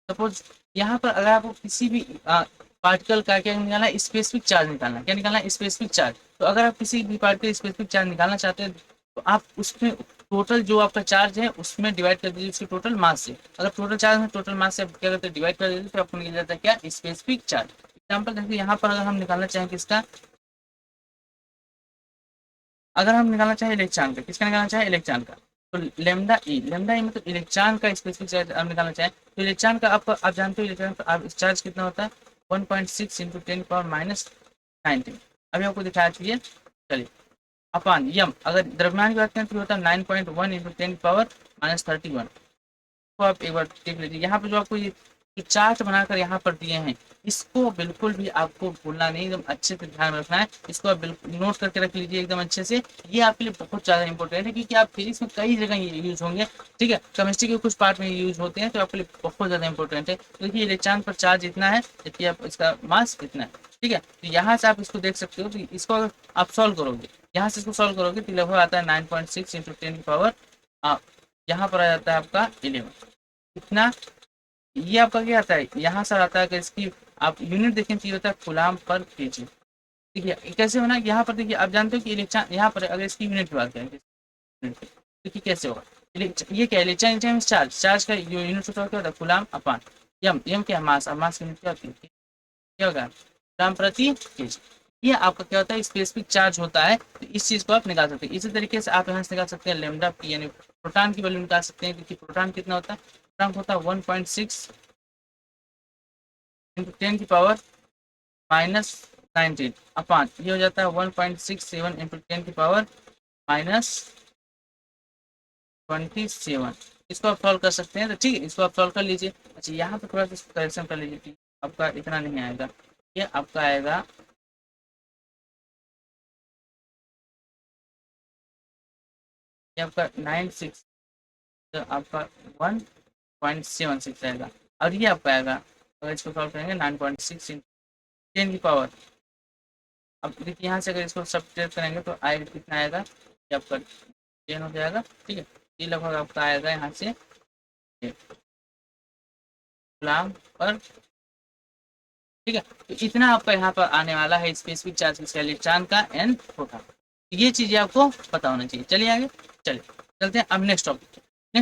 सपोज यहाँ पर अगर आपको किसी भी पार्टिकल का क्या निकालना है? स्पेसिफिक चार्ज निकालना। क्या निकालना है? Specific charge. तो अगर आप किसी भी पार्टिकल स्पेसिफिक चार्ज निकालना चाहते हैं तो आप उसमें टोटल जो आपका चार्ज है उसमें डिवाइड कर दीजिए उसके टोटल मास से। अगर टोटल चार्ज में टोटल मास से आप क्या करते हैं? डिवाइड कर दीजिए, तो आपको निकल जाता है क्या? Specific charge. एग्जाम्पल देखिए, यहाँ पर अगर हम निकालना चाहें किसका, अगर हम निकालना चाहें इलेक्ट्रॉन का, किसका निकालना चाहें? इलेक्ट्रॉन का, तो लेमडा ई मतलब इलेक्ट्रॉन का स्पेसिफिक चार्ज आप निकालना चाहें तो इलेक्ट्रॉन का आप जानते हो इलेक्ट्रॉन का आप चार्ज कितना होता है? 1.6 इंटू 10⁻⁻19। अभी आपको दिखाया चाहिए। चलिए, अपान यम, अगर द्रव्यमान की बात करें तो होता है 9.1 इंटू 10⁻31। तो आप एक बार देख लीजिए, यहाँ पे जो आपको ये चार्ट बनाकर यहाँ पर दिए हैं, इसको बिल्कुल भी आपको भूलना नहीं, एकदम अच्छे से ध्यान रखना है। इसको आप बिल्कुल नोट करके रख लीजिए एकदम अच्छे से। ये आपके लिए बहुत ज़्यादा इंपॉर्टेंट है, क्योंकि आप फिजिक्स में कई जगह ये यूज होंगे। ठीक है, केमिस्ट्री के कुछ पार्ट में यूज होते हैं, तो आपके लिए बहुत ज़्यादा इंपॉर्टेंट है। तो देखिए, इलेक्ट्रॉन पर चार्ज इतना है, जबकि आप इसका मास कितना है। ठीक है, तो यहाँ से आप इसको देख सकते हो। तो इसको अगर आप सॉल्व करोगे, यहाँ से इसको सॉल्व करोगे तो लगभग आता है 9.6 इंटू 10⁻, यहाँ पर आ जाता है आपका 11। इतना ये आपका क्या आता है? यहाँ से आता है कि इसकी आप यूनिट देखें तो ये होता है कूलाम पर केजी। देखिए कैसे होना, यहाँ पर देखिए आप जानते हो कि इलेक्ट्रॉन, यहाँ पर अगर इसकी यूनिट की बात करें देखिए कैसे होगा। ये क्या है? इलेक्ट्रॉन चार्ज का जो यूनिट होता है क्या होता है? कूलाम अपान यम क्या है? मास। अब मास की यूनिट क्या होती है? क्या होगा? कूलाम प्रति केजी। ये आपका क्या होता है? स्पेसिफिक चार्ज होता है। तो इस चीज को आप निकाल सकते हैं। इसी तरीके से आप यहाँ से निकाल सकते हैं लेमडा पी, यानी प्रोटॉन की वैल्यू निकाल सकते हैं। क्योंकि प्रोटॉन कितना होता है? प्रोटॉन होता है 1.6 इंटू 10⁻⁻19 अपान ये हो जाता है 1.67 इंटू 10⁻⁻27। इसको आप सॉल्व कर सकते हैं। तो ठीक है, इसको आप सॉल्व कर लीजिए। अच्छा, यहाँ पे थोड़ा सा करेक्शन कर लीजिए। आपका इतना नहीं आएगा, ये आपका आएगा ये आपका 96, तो आपका 1.76 आएगा। और ये आपका आएगा, अगर इसको सॉल्व करेंगे 9.6 इंटू 10⁻। अब देखिए यहाँ से अगर इसको सब्ट्रैक्ट करेंगे तो आएगा कितना आएगा? ये आपका 10 हो जाएगा। ठीक है, ये लगभग आपका आएगा यहाँ से कूलाम पर। ठीक है, तो इतना आपका यहाँ पर आने वाला है स्पेसिफिक चार्ज किसका? इलेक्ट्रॉन का एंड प्रोटॉन। ये चीजें आपको पता होना चाहिए। चलिए आगे चलते हैं। अब नेक्स्ट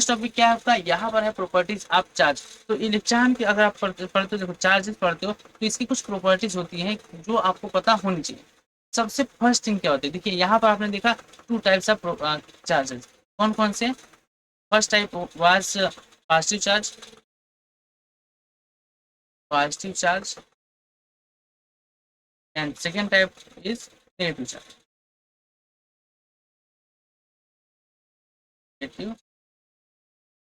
टॉपिक क्या है आपका? यहाँ पर है प्रॉपर्टीज ऑफ चार्ज। तो इलेक्ट्रॉन की अगर आप पढ़ते हो, देखो चार्जेस पढ़ते हो तो इसकी कुछ प्रॉपर्टीज होती हैं जो आपको पता होनी चाहिए। सबसे फर्स्ट थिंग क्या होती है, देखिए यहाँ पर आपने देखा टू टाइप्स ऑफ चार्जेस, कौन कौन से। First type was positive charge and second type is negative charge. Negative,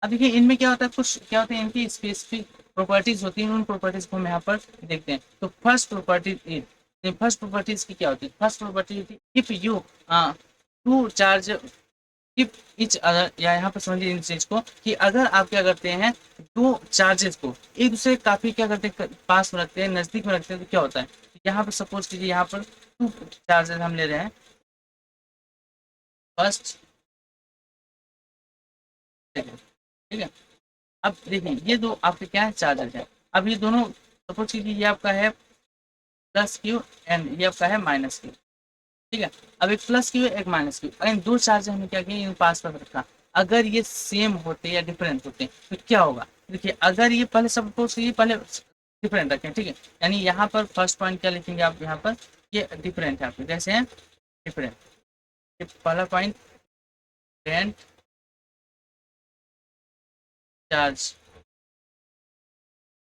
अब देखिए इनमें क्या होता है, कुछ क्या होते हैं इनकी स्पेसिफिक प्रॉपर्टीज होती हैं, उन प्रॉपर्टीज को हम यहाँ पर देखते हैं। तो फर्स्ट प्रॉपर्टीज की क्या होती है, फर्स्ट प्रॉपर्टी होती है if you to charge if each other, या यहाँ पर समझिए इन चीज को कि अगर आप क्या करते हैं दो चार्जेस को एक दूसरे काफी क्या करते हैं पास में रखते हैं, नजदीक में रखते हैं, तो क्या होता है, यहाँ पर सपोज कीजिए यहाँ पर टू चार्जेस हम ले रहे हैं, फर्स्ट सेकेंड, ठीक है। अब देखिए ये दो आपके क्या है चार्जेस हैं। अब ये दोनों सपोज कीजिए ये आपका है प्लस क्यू एंड ये आपका है माइनस क्यू, ठीक है। अब एक प्लस क्यू एक माइनस क्यू, अगर दो चार्ज हमने क्या किया पास पास रखा, अगर ये सेम होते या डिफरेंट होते तो क्या होगा, देखिए अगर ये पहले सपोज कीजिए पहले डिफरेंट रखें, ठीक है, यानी यहाँ पर फर्स्ट पॉइंट क्या लिखेंगे आप यहाँ पर, ये डिफरेंट है आपके कैसे हैं डिफरेंट, ये पहला पॉइंट डिफरेंट चार्ज।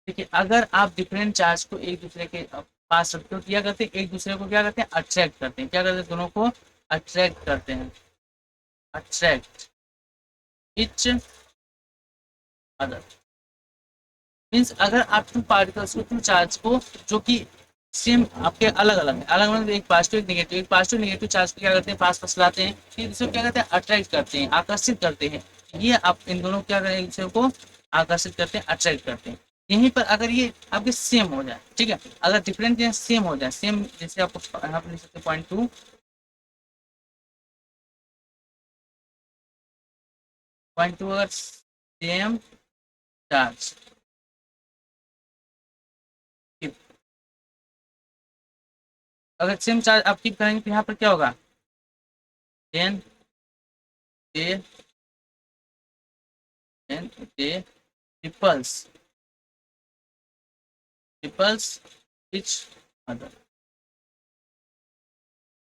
देखिए अगर आप डिफरेंट चार्ज को एक दूसरे के पास रखते हो तो क्या करते हैं, एक दूसरे को क्या करते हैं अट्रैक्ट करते हैं, क्या करते हैं दोनों को अट्रैक्ट करते हैं, अट्रैक्ट इच अदर। मीन्स अगर आप टू पार्टिकल्स को टू चार्ज को जो कि सेम आपके अलग अलग है, अलग अलग एक पॉजिटिव एक पॉजिटिव नेगेटिव चार्ज को क्या करते हैं पास पास लाते हैं, फिर दूसरे को क्या करते हैं अट्रैक्ट करते हैं, आकर्षित करते हैं। ये आप इन दोनों को क्या करें एक दूसरे को आकर्षित करते हैं, अट्रैक्ट करते हैं। यहीं पर अगर ये आपके सेम हो जाए, ठीक है, अगर डिफरेंट सेम हो जाए, सेम जैसे आपको यहाँ पर लिख सकते हैं पॉइंट 2, पॉइंट 2 अगर सेम चार्ज, अगर सेम चार्ज आप कीप करेंगे तो यहाँ पर क्या होगा, then they then they repels repels each other.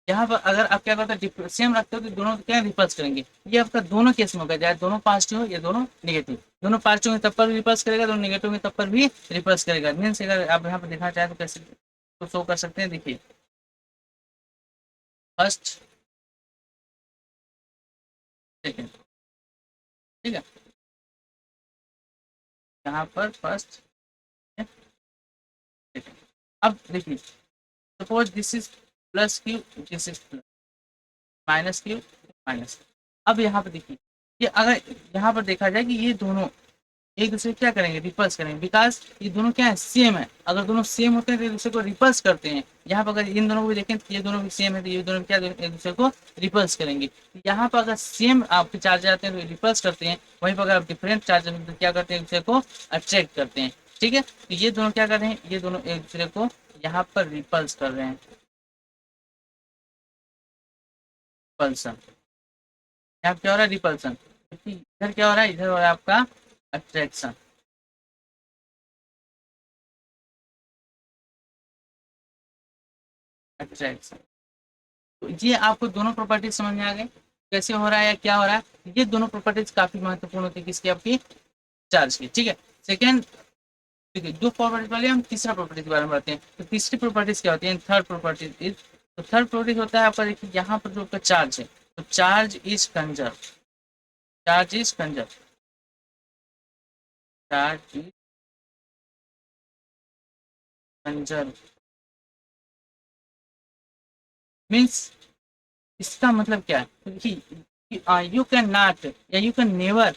यहाँ पर अगर आप क्या करते हैं सेम रखते हो तो दोनों क्या रिपल्स करेंगे, ये आपका दोनों केस में होगा, चाहे दोनों पॉजिटिव हो या दोनों नेगेटिव, दोनों पॉजिटिव में तब पर भी रिपल्स करेगा, दोनों नेगेटिव में तब पर भी रिपल्स करेगा। मीन्स अगर आप यहाँ पर देखना चाहें तो कैसे तो शो कर सकते हैं, देखिए फर्स्ट सेकेंड, ठीक है, यहाँ पर फर्स्ट सेकेंड। अब देखिए suppose this is plus Q, this is plus minus Q minus. अब यहाँ पर देखिए ये अगर यहाँ पर देखा जाए कि ये दोनों एक दूसरे क्या करेंगे रिपल्स करेंगे, बिकॉज ये दोनों क्या है सेम है, अगर दोनों सेम होते हैं तो एक दूसरे को रिपल्स करते हैं। यहाँ पर अगर इन दोनों को भी देखें तो ये दोनों भी सेम है तो ये दोनों क्या एक दूसरे को रिपल्स करेंगे। यहाँ पर अगर सेम आपके चार्ज आते हैं तो रिपल्स करते हैं, वहीं पर अगर आप डिफरेंट चार्ज तो क्या करते हैं एक दूसरे को अट्रैक्ट करते हैं, ठीक है। तो ये दोनों क्या कर रहे हैं, ये दोनों एक दूसरे को यहाँ पर रिपल्स कर रहे हैं, रिपल्सन, यहाँ क्या हो रहा है रिपल्सन, इधर क्या हो रहा है, इधर हो रहा है आपका अट्रैक्शन, अट्रैक्शन। तो ये आपको दोनों प्रॉपर्टीज समझ में आ गए कैसे हो रहा है या क्या हो रहा है। ये दोनों प्रॉपर्टीज काफी महत्वपूर्ण होती है किसकी, आपकी चार्ज की, ठीक है। सेकेंड देखिए दो प्रॉपर्टीज वाले हम तीसरा प्रॉपर्टीज के बारे में बात हैं, तो तीसरी प्रॉपर्टीज क्या होती है, थर्ड प्रॉपर्टीज इज, तो थर्ड प्रॉपर्टीज होता है आपका देखिए यहाँ पर जो आपका चार्ज है, तो charge is conserve, charge is conserve, charge is conserve. Means इसका मतलब क्या है, यू कैन नॉट या यू कैन नेवर,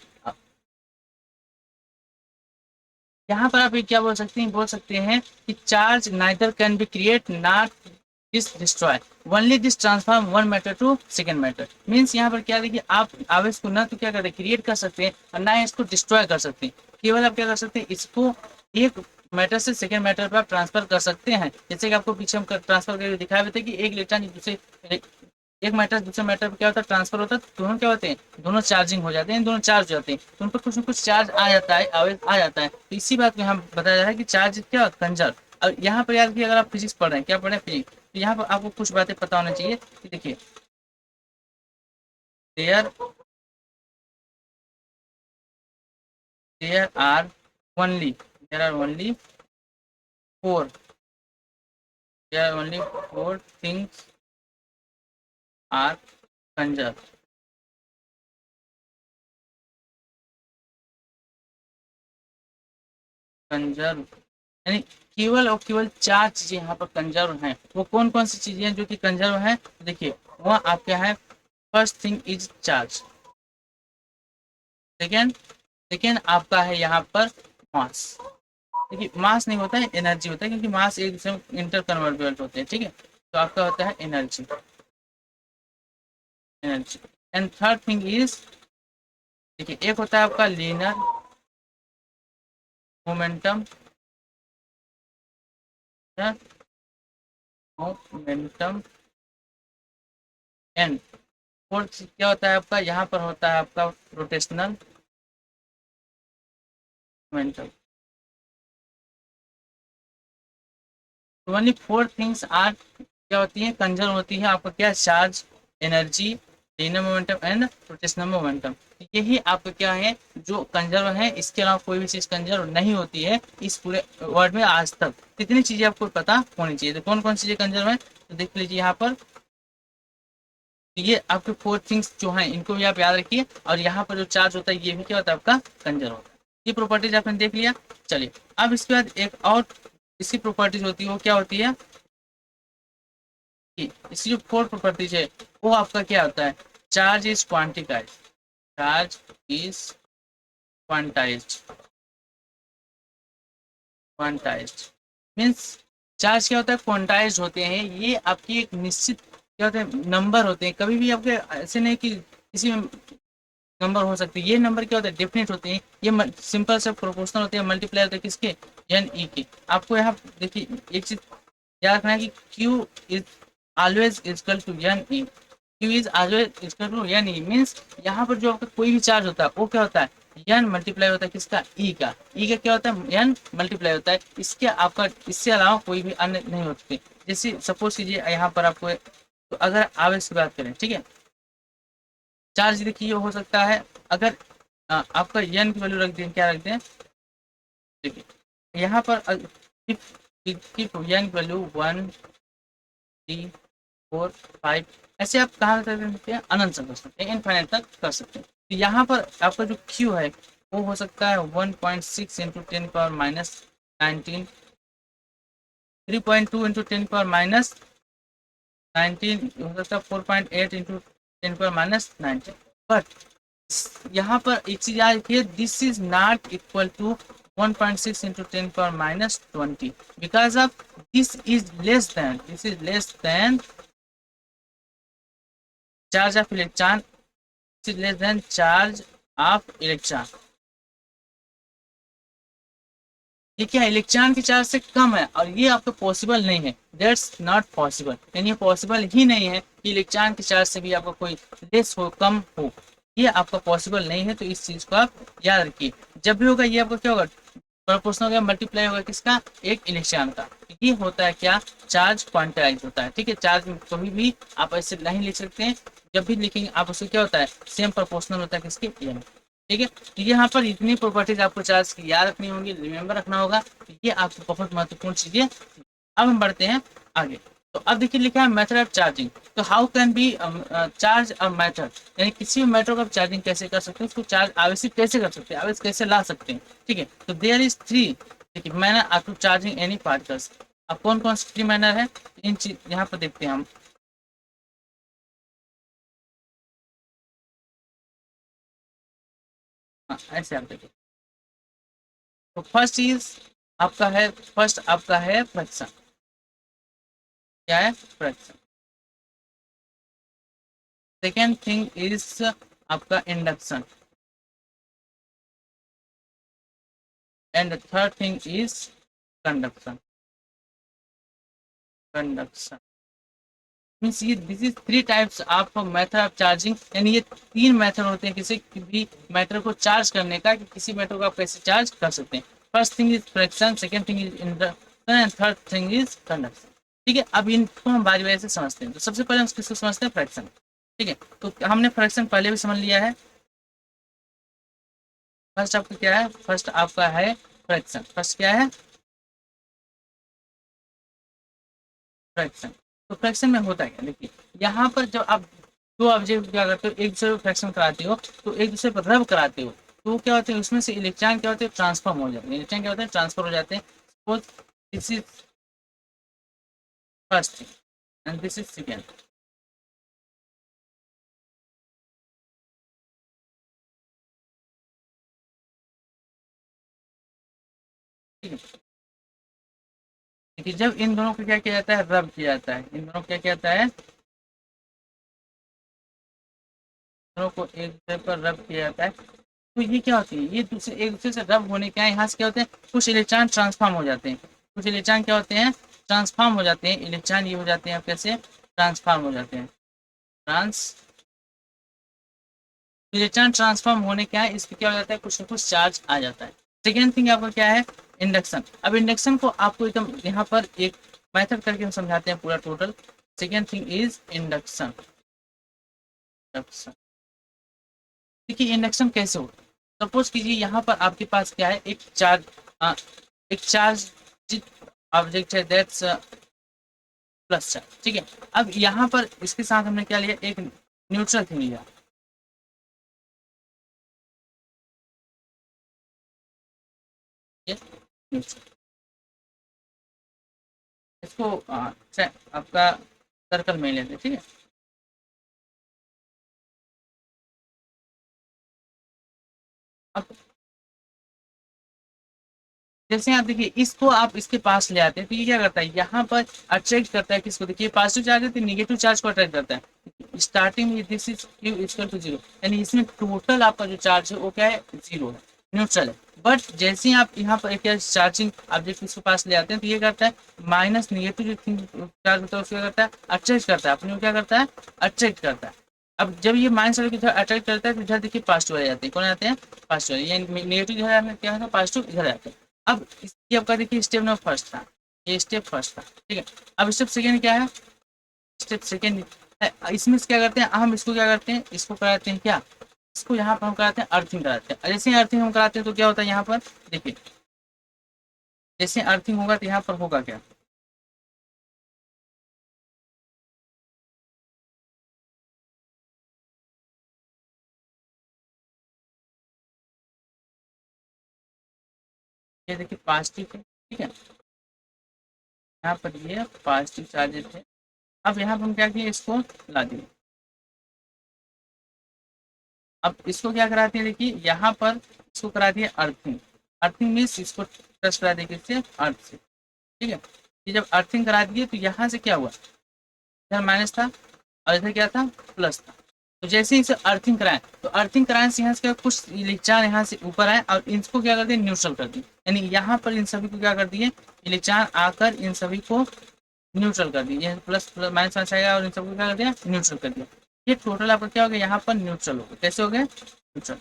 यहाँ पर आप क्या बोल सकते हैं कि charge neither can be create not this destroy, only this transform one matter to second matter. Means यहाँ पर क्या देखिए आप आवेश को ना तो क्या करते हैं क्रिएट कर सकते हैं और ना इसको डिस्ट्रॉय कर सकते हैं, केवल आप क्या कर सकते हैं इसको एक मैटर से सेकेंड मैटर पर आप ट्रांसफर कर सकते हैं। जैसे कि आपको पीछे हम ट्रांसफर करके दिखाए हुए थे कि एक इलेक्ट्रॉन दूसरे एक मैटर दूसरे मैटर पर क्या होता है ट्रांसफर होता है, तो दोनों क्या होते हैं दोनों चार्जिंग हो जाते हैं, दोनों चार्ज हो जाते हैं, तो उन पर कुछ ना कुछ चार्ज आ जाता है, आवेश आ जाता है। तो इसी बात को हम बताया जा रहा है कि चार्ज क्या कंजर्व। अब यहाँ पर याद कि अगर आप फिजिक्स पढ़ रहे हैं, क्या पढ़ रहे हैं फिजिक्स, तो यहाँ पर आपको कुछ बातें पता होना चाहिए कि देखिए there there are only there are only four there are only four things are conserve. Conserve यानी केवल और केवल चार चीजें यहाँ पर कंजर्व हैं। वो कौन कौन सी चीजें हैं जो कि कंजर्व हैं? तो देखिए वह आपका है, first thing is charge, second second आपका है यहाँ पर मास। देखिए मास नहीं होता है, एनर्जी होता है, क्योंकि मास एक दूसरे में इंटर कन्वर्टेबल होते हैं, ठीक है। तो आपका होता है energy, energy. And third thing is, देखिए एक होता है आपका linear momentum, momentum. And fourth क्या होता है आपका, यहाँ पर होता है आपका rotational momentum. Only four things are क्या होती है, कंजर्व होती है आपका, क्या, charge, energy, linear momentum and rotational momentum. यही आपका क्या है जो कंजर्व है, इसके अलावा कोई भी चीज कंजर्व नहीं होती है इस पूरे वर्ल्ड में आज तक। कितनी चीजें आपको पता होनी चाहिए, तो कौन कौन सी चीजें कंजर्व है, तो देख लीजिए यहाँ पर। ये आपके फोर थिंग्स जो हैं इनको भी आप याद रखिए, और यहाँ पर जो चार्ज होता है ये भी क्या होता है आपका कंजर्व होता है। ये प्रॉपर्टीज आपने देख लिया। चलिए अब इसके बाद एक और इसकी प्रॉपर्टीज होती है, वो क्या होती है कि इसकी जो फोर प्रॉपर्टीज है वो आपका क्या होता है, charge is quantitised, charge is quantised, quantised means charge क्या होता है, क्वांटाइज होते हैं। ये आपकी एक निश्चित क्या होते हैं, नंबर होते हैं। कभी भी आपके ऐसे नहीं कि किसी में नंबर हो सकती है, ये नंबर क्या होता है, डेफिनेट होते हैं। ये सिंपल से प्रोपोर्शनल होते हैं, मल्टीप्लाई होते हैं किसके, एन ई के। आपको यहाँ देखिए एक चीज याद रखना है कि Q is always equal to N E, Q is always equal to N E means यहाँ पर जो आपका कोई भी चार्ज होता है वो क्या होता है, एन मल्टीप्लाई होता है किसका, ई का। ई का क्या होता है, एन मल्टीप्लाई होता है, इसके आपका इससे अलावा कोई भी अन्य नहीं होते। जैसे सपोज कीजिए यहाँ पर आपको, तो अगर आवेश की बात करें, ठीक है, चार्ज देखिए हो सकता है, अगर आपका एन की वैल्यू रख दें, क्या रख दें, देखिए यहाँ पर एन की वैल्यू 1 3 4 5, ऐसे आप कहाँ कर सकते हैं, अनंत तक कर सकते हैं, इनफाइनाइट तक कर सकते हैं। तो यहाँ पर आपका जो क्यू है वो हो सकता है 1.6 इंटू 10⁻19, 3.2 इंटू 10⁻19 हो सकता है, 4.8 इंटू 10⁻19। बट यहाँ पर एक चीज याद रखिए, this is not equal to 1.6 into 10⁻20 because of this is less than charge of electron, this is less than charge of electron। ये क्या, इलेक्ट्रॉन की चार्ज से कम है, और ये आपको पॉसिबल नहीं है, दैट्स नॉट पॉसिबल, यानी पॉसिबल ही नहीं है कि इलेक्ट्रॉन की चार्ज से भी आपका कोई लेस हो, कम हो, ये आपका पॉसिबल नहीं है। तो इस चीज को आप याद रखिए, जब भी होगा ये आपका क्या होगा, प्रोपोर्शनल होगा, मल्टीप्लाई होगा किसका, एक इलेक्ट्रॉन का। ये होता है क्या, चार्ज क्वांटाइज होता है, ठीक है। चार्ज में कभी भी आप ऐसे नहीं लिख सकते हैं, जब भी लिखेंगे आप उससे क्या होता है, सेम प्रोपोर्शनल होता है किसके, एन, ठीक है। तो यहाँ पर इतनी प्रॉपर्टीज आपको चार्ज की याद रखनी होगी, रिमेंबर रखना होगा, तो ये आपको बहुत महत्वपूर्ण चीजें। अब हम बढ़ते हैं आगे। तो अब देखिए लिखा है मेथड ऑफ चार्जिंग। तो how can be charge a matter, यानी किसी भी मैटर को आप चार्जिंग कैसे कर सकते हैं, उसको चार्ज आवेशित कैसे कर सकते हैं, आवेश कैसे ला सकते हैं, ठीक है। तो there is three manner after charging any particles. अब कौन कौन से थ्री मैनर है, इन चीज यहाँ पर देखते हैं हम। हाँ, ऐसे आप देखिए। तो फर्स्ट आपका है फ्रैक्शन, क्या है, फ्रैक्शन। सेकेंड थिंग इज आपका induction, and third thing is conduction, conduction means ये this is three types of method of charging, यानी ये तीन मेथड होते हैं किसी भी मैटर को चार्ज करने का, कि किसी मैटर को आप कैसे चार्ज कर सकते हैं। First thing is fraction, second thing is induction and third thing is conduction, ठीक है, अब इनको हम बारी बारी से समझते हैं। तो सबसे पहले हम किसको समझते हैं, फ्रैक्शन। ठीक है, तो हमने फ्रैक्शन पहले भी समझ लिया है। फर्स्ट आपका क्या है, फर्स्ट आपका है फ्रैक्शन। फर्स्ट क्या है, फ्रैक्शन। तो फ्रैक्शन में होता है क्या, देखिए यहाँ पर जब आप दो ऑब्जेक्ट क्या करते हो, एक दूसरे को फ्रैक्शन कराते हो, तो एक दूसरे पर रब कराते हो, तो क्या होते हैं उसमें से इलेक्ट्रॉन क्या होते हैं, ट्रांसफॉर्म हो जाते हैं। इलेक्ट्रॉन क्या होते हैं, ट्रांसफर हो जाते हैं। This is first thing and this is second. ठीक है, देखिए जब इन दोनों को क्या किया जाता है, रब किया जाता है। इन दोनों को क्या किया जाता है, दोनों को एक दूसरे पर रब किया जाता है। तो ये क्या होती है, ये दूसरे एक दूसरे से रब होने के यहाँ से क्या होते हैं, कुछ इलेक्ट्रॉन ट्रांसफॉर्म हो जाते हैं। कुछ इलेक्ट्रॉन क्या होते हैं, ट्रांसफॉर्म हो जाते हैं। इलेक्ट्रॉन ये हो जाते हैं कैसे, ट्रांसफॉर्म हो जाते हैं। ट्रांस इलेक्ट्रॉन ट्रांसफॉर्म होने क्या है, इसमें क्या हो जाता है, कुछ ना कुछ चार्ज आ जाता है। सेकेंड थिंग आपका क्या है, इंडक्शन। अब इंडक्शन को आपको एकदम यहाँ पर एक मेथड करके हम समझाते हैं पूरा total. Second thing is induction. Induction, देखिए इंडक्शन कैसे होता है। सपोज कीजिए यहाँ पर आपके पास क्या है, एक चार्ज, एक चार्ज ऑब्जेक्ट है, दैट्स प्लस चार्ज। ठीक है, अब यहाँ पर इसके साथ हमने क्या लिया, एक न्यूट्रल थिंग लिया। न्यूट्रल, इसको आपका सर्कल में लेते हैं। ठीक है, अब जैसे आप देखिए इसको आप इसके पास ले आते हैं, तो ये क्या करता है, यहाँ पर अट्रैक्ट करता है किसको, देखिए पॉजिटिव चार्ज है तो निगेटिव चार्ज को अट्रैक्ट करता है। स्टार्टिंग में this is Q equal to zero, यानी इसमें टोटल आपका जो चार्ज है वो क्या है, जीरो है, न्यूट्रल है। बट जैसे ही आप यहाँ पर एक चार्जिंग ऑब्जेक्ट इसके पास ले आते हैं, तो ये करता है माइनस निगेटिव जो चार्ज होता है उसको क्या करता है, अट्रैक्ट करता है, अपने को क्या करता है, अट्रैक्ट करता है। अब जब ये माइनस वाले की अट्रैक्ट करता है, तो इधर देखिए पॉजिटिव वाले जाते हैं, कौन आते हैं, पॉजिटिव वाले, ये निगेटिव जो है क्या है, पॉजिटिव इधर आते हैं। अब ये आपका देखिए स्टेप नंबर फर्स्ट था, ये स्टेप फर्स्ट था। ठीक है, अब स्टेप सेकेंड क्या है, स्टेप सेकेंड इसमें से क्या करते हैं, हम इसको क्या करते हैं, इसको कराते हैं क्या, इसको यहाँ पर हम कराते हैं अर्थिंग कराते हैं। जैसे ही अर्थिंग हम कराते हैं तो क्या होता है यहाँ पर, देखिए जैसे अर्थिंग होगा तो यहाँ पर होगा क्या, ये देखिए पॉजिटिव है। ठीक है, यहाँ पर ये पॉजिटिव चार्जेस है। अब यहाँ पर हम क्या किए, इसको ला दिए। अब इसको क्या कराते हैं, देखिए यहाँ पर इसको करा दिए अर्थिंग। अर्थिंग मीन्स इसको टच करा दिए किससे, अर्थ से। ठीक है, ये जब अर्थिंग करा दिए तो यहाँ से क्या हुआ, इधर माइनस था और इधर क्या था, प्लस था। तो जैसे ही इसे अर्थिंग कराएं, तो अर्थिंग कराने से यहाँ से क्या, कुछ इलेक्ट्रॉन यहाँ से ऊपर आए और इनको क्या कर दिए, न्यूट्रल कर दिए। यानी यहाँ पर इन सभी को क्या कर दिए, इलेक्ट्रॉन आकर इन सभी को न्यूट्रल कर दिए। प्लस प्लस माइनस माइनस आएगा और इन सबको क्या कर दिया, न्यूट्रल कर दिया। ये टोटल आपका क्या हो गया, यहाँ पर न्यूट्रल हो गया। कैसे हो गया, न्यूट्रल।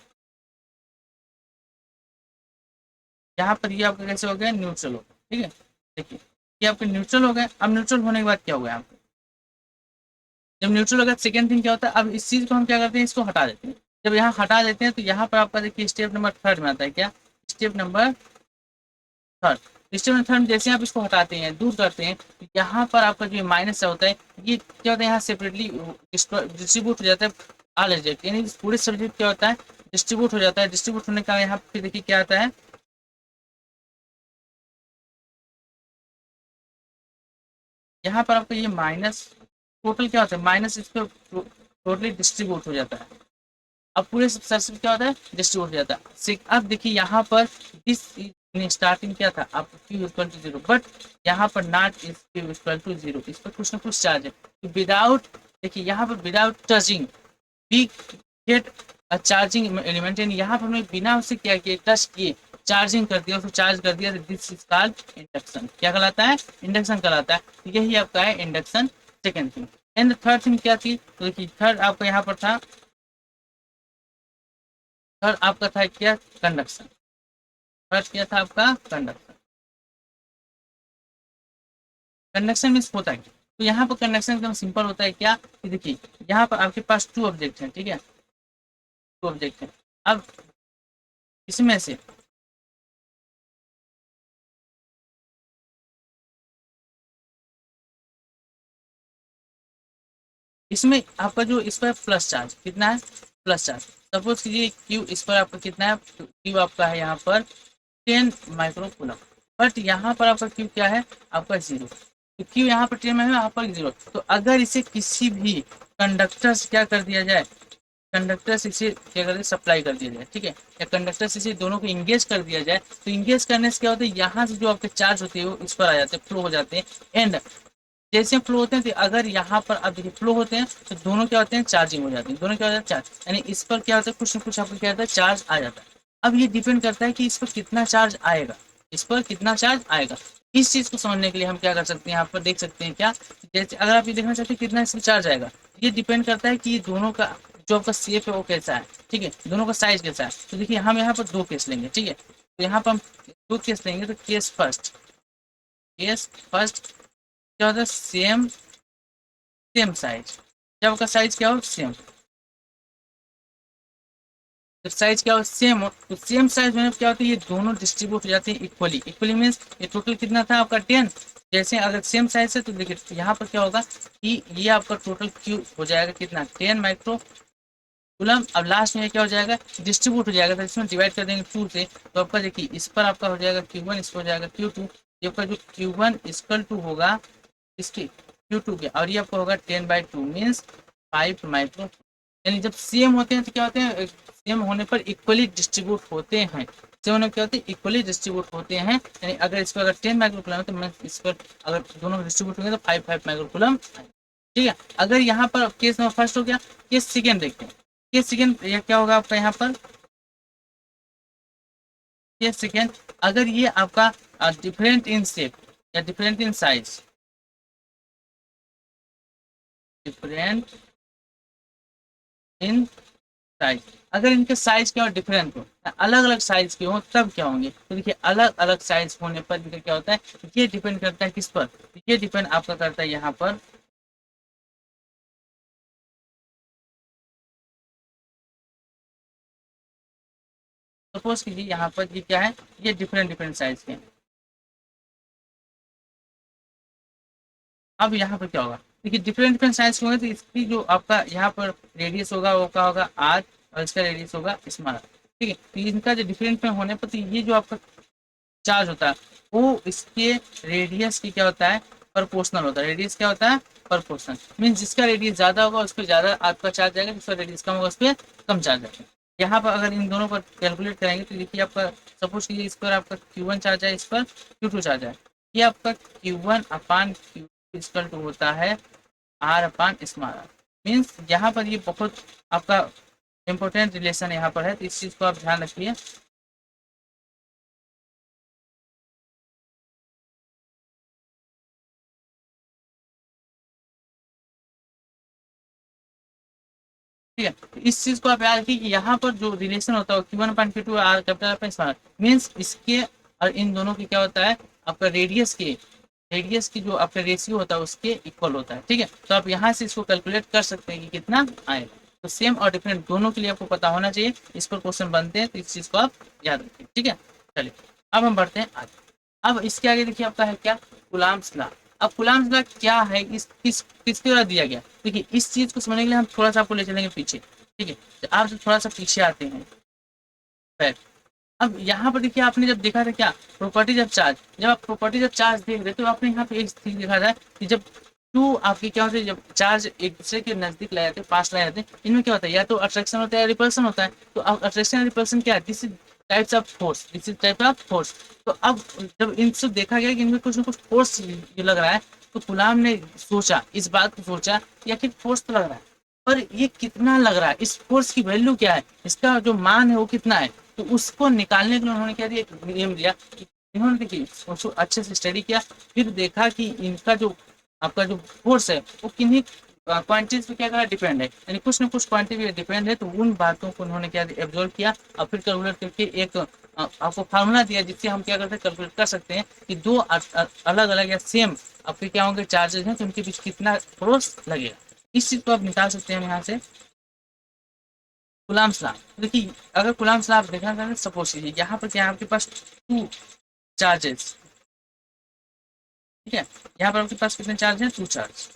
यहाँ पर ये आपका कैसे हो गया, न्यूट्रल हो गया। ठीक है, देखिए ये आपके न्यूट्रल हो गए। अब न्यूट्रल होने के बाद क्या हो गया, आपको जब न्यूट्रल हो गया, सेकंड थिंग क्या होता है, अब इस चीज को हम क्या करते हैं, इसको हटा देते हैं। जब यहाँ हटा देते हैं तो यहाँ पर आपका देखिए स्टेप नंबर थर्ड में आता है क्या, step number third. Step number third जैसे आप इसको हटाते हैं, दूर करते हैं, तो यहाँ पर आपका जो माइनस होता है, ये क्या होता है, यहाँ सेपरेटली डिस्ट्रीब्यूट हो जाता है ऑल एजेक्ट, यानी पूरे सब्जेक्ट क्या होता है, डिस्ट्रीब्यूट हो जाता है। डिस्ट्रीब्यूट होने का यहाँ पे देखिए क्या आता है, यहाँ पर आपका ये माइनस टोटल क्या होता है, माइनस इस पर टोटली डिस्ट्रीब्यूट हो जाता है। अब पूरे सरफेस क्या होता है, डिस्ट्रीब्यूट हो जाता है। अब देखिए यहाँ पर इस स्टार्टिंग क्या था, आप Q equal to zero, but यहाँ पर not is Q equal to zero, इस पर कुछ ना कुछ चार्ज है। तो विदाउट, देखिए यहाँ पर without touching we get a charging element, यानी यहाँ पर हमने बिना उसे क्या किए, टच किए, चार्जिंग कर दिया, उसको चार्ज कर दिया। This is called induction. क्या कहलाता है, इंडक्शन कहलाता है। तो यही आपका है induction. Second thing and third thing क्या थी, तो देखिए थर्ड आपका यहाँ पर था, थर्ड आपका था क्या, कंडक्शन। थर्ड क्या था आपका, कंडक्शन। कंडक्शन मीन्स होता है क्या? तो यहाँ पर कंडक्शन एकदम सिंपल होता है क्या कि देखिए यहाँ पर आपके पास टू ऑब्जेक्ट हैं, ठीक है, टू ऑब्जेक्ट हैं। अब इसमें से इसमें आपका जो इस पर प्लस चार्ज कितना है, प्लस चार्ज। सपोज कीजिए क्यू इस पर आपका कितना है, क्यू आपका है यहाँ पर 10 माइक्रो कूलम, बट यहाँ पर आपका क्यू क्या है, आपका जीरो। तो क्यू यहाँ पर 10 में है, यहाँ पर जीरो। तो अगर इसे किसी भी कंडक्टर से क्या कर दिया जाए, कंडक्टर से इसे क्या कर सप्लाई कर दिया जाए, ठीक है, या कंडक्टर से इसे दोनों को इंगेज कर दिया जाए, तो इंगेज करने से क्या होता है, यहाँ से जो आपके चार्ज होते हैं वो इस पर आ जाते हैं, फ्लो हो जाते हैं। एंड जैसे फ्लो होते हैं तो अगर यहाँ पर आप देखिए फ्लो होते हैं तो दोनों क्या होते हैं, चार्जिंग हो जाते हैं, दोनों क्या हो जाता है, चार्ज। यानी इस पर क्या होता है, कुछ ना कुछ आपको क्या होता है, चार्ज आ जाता है। अब ये डिपेंड करता है कि इस पर कितना चार्ज आएगा, इस पर कितना चार्ज आएगा। इस चीज को समझने के लिए हम क्या कर सकते हैं, यहाँ पर देख सकते हैं क्या, जैसे अगर आप ये देखना चाहते हैं कितना इसमें चार्ज आएगा, ये डिपेंड करता है कि ये दोनों का जो आपका शेप है वो कैसा है, ठीक है, दोनों का साइज कैसा है। तो देखिए हम यहाँ पर दो केस लेंगे, ठीक है, तो यहाँ पर हम दो केस लेंगे। तो केस फर्स्ट, केस फर्स्ट क्या होता है, सेम सेम साइज, जब का साइज क्या हो, सेम, जब साइज क्या हो, सेम हो, तो सेम साइज में क्या होता है, ये दोनों डिस्ट्रीब्यूट हो जाते हैं इक्वली। इक्वली मीन्स ये टोटल कितना था आपका 10। जैसे अगर सेम साइज है तो देखिए यहाँ पर क्या होगा कि ये आपका टोटल क्यू हो जाएगा कितना, 10 माइक्रो कूलम। अब लास्ट में क्या हो जाएगा, डिस्ट्रीब्यूट हो जाएगा, तो इसमें डिवाइड कर देंगे 2 से। तो आपका देखिए इस पर आपका हो जाएगा Q1, इस पर हो जाएगा Q2। ये आपका जो Q1 इक्वल टू होगा इसकी Q2 के, और ये आपका होगा 10/2 मीन्स 5 माइक्रो। यानी जब सेम होते हैं तो क्या होते हैं, सेम होने पर इक्वली डिस्ट्रीब्यूट होते हैं। सेम होने पर क्या होते हैं, इक्वली डिस्ट्रीब्यूट होते हैं। यानी अगर इस पर अगर 10 माइक्रो है तो मैं इस पर अगर दोनों डिस्ट्रीब्यूट होंगे तो 5 माइक्रो। ठीक है, अगर यहाँ पर केस नंबर फर्स्ट हो गया, केस सेकेंड देखते हैं। केस सेकेंड ये क्या होगा आपका यहाँ पर, केस सेकेंड अगर ये आपका डिफरेंट इन शेप या different in size, different in size, अगर इनके साइज क्या हो, डिफरेंट हो, अलग अलग साइज के हो, तब क्या होंगे। तो देखिए अलग अलग साइज होने पर क्या होता है, ये डिपेंड करता है किस पर, ये डिपेंड आपका करता है यहाँ पर, सपोज कीजिए यहाँ पर ये क्या है, ये डिफरेंट डिफरेंट साइज के हैं। अब यहाँ पर क्या होगा, देखिए डिफरेंट डिफरेंट साइज के होंगे तो इसकी जो आपका यहाँ पर रेडियस होगा वो क्या होगा, आर, और इसका रेडियस होगा स्मॉल, ठीक है। तो इनका जो डिफरेंट में होने पर तो ये जो आपका चार्ज होता है वो इसके रेडियस की क्या होता है, प्रोपोर्शनल होता है। रेडियस क्या होता है, प्रोपोर्शनल मीन्स जिसका रेडियस ज्यादा होगा उस पर ज्यादा आपका चार्ज आएगा, जिसका रेडियस कम होगा उस पर कम चार्ज आएगा। यहाँ पर अगर इन दोनों पर कैलकुलेट करेंगे तो देखिए आपका सपोज कीजिए इस पर आपका Q1 चार्ज है, इस पर Q2 चार्ज है। ये आपका Q1/Q इक्वल टू होता है R/स्मॉल, मीन्स यहाँ पर ये बहुत आपका इंपॉर्टेंट रिलेशन यहाँ पर है, तो इस चीज को आप ध्यान रखिए। ठीक है, तो इस चीज को आप याद रखिए कि यहाँ पर जो रिलेशन होता है Q1/Q2 are capital small, means इसके और इन दोनों की क्या होता है, आपका रेडियस की जो आपका रेशियो होता है उसके इक्वल होता है, ठीक है। तो आप यहाँ से इसको कैलकुलेट कर सकते हैं कि कितना आएगा। तो सेम और डिफरेंट दोनों के लिए आपको पता होना चाहिए, इस पर क्वेश्चन बनते हैं, तो इस चीज को आप याद रखिए, ठीक है। चलिए अब हम बढ़ते हैं आगे। अब इसके आगे देखिए आपका है क्या, कूलम्ब्स लॉ। अब कूलम्ब्स लॉ क्या है, किसके द्वारा दिया गया, देखिए इस चीज को समझने के लिए हम थोड़ा सा आपको ले चलेंगे पीछे, ठीक है। तो आप जब थोड़ा सा पीछे आते हैं बैक, अब यहाँ पर देखिए आपने जब देखा था क्या, प्रॉपर्टीज ऑफ चार्ज, जब आप प्रॉपर्टीज ऑफ चार्ज देख रहे तो आपने यहाँ पे एक चीज देखा था कि जब टू आपकी क्या होती है, जब चार्ज एक दूसरे के नजदीक लाए जाते हैं, पास लाए जाते हैं, इनमें क्या होता है, या तो अट्रैक्शन होता है या रिपल्सन होता है। तो अब अट्रैक्शन रिपल्सन क्या है, this is types of force, this is type of force. तो अब जब इनसे देखा गया कि इनमें कुछ ना कुछ फोर्स ये लग रहा है, तो गुलाम ने सोचा, इस बात को सोचा कि आखिर फोर्स तो लग रहा है, पर ये कितना लग रहा है, इस फोर्स की वैल्यू क्या है, इसका जो मान है वो कितना है। तो उसको निकालने के लिए उन्होंने क्या दिया, एक नियम दिया। इन्होंने देखिए उसको अच्छे से स्टडी किया, फिर देखा कि इनका जो आपका जो फोर्स है वो किन्हीं क्वांटिटीज पे क्या करा, डिपेंड है, यानी कुछ ना कुछ क्वांटिटी पे डिपेंड है। तो उन बातों को उन्होंने क्या एब्जॉर्व किया और फिर कैलकुलेट करके एक आपको फार्मूला दिया जिससे हम क्या करते हैं, कैलकुलेट कर सकते हैं कि दो अलग अलग या सेम आपके क्या होंगे चार्जेस हैं तो उनके बीच कितना फोर्स लगेगा, इस चीज को आप निकाल सकते हैं हम यहाँ से कूलाम्स लॉ। देखिए अगर कूलाम्स लॉ आप देखना चाहें सपोज कीजिए यहाँ पर क्या है आपके पास टू चार्जेस, ठीक है, यहाँ पर आपके पास कितने चार्ज हैं, two charge,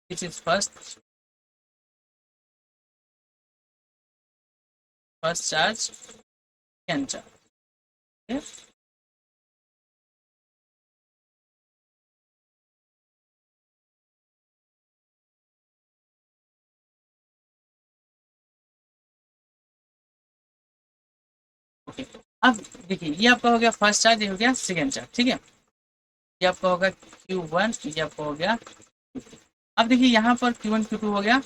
this is first charge, second charge, ठीक है। ओके, अब देखिए ये आपका हो गया फर्स्ट चार्ज, ये हो गया सेकंड चार्ज, ठीक है, ये आपका होगा Q1, ये आपका हो गया Q2। अब देखिए यहाँ पर Q1 Q2 हो गया,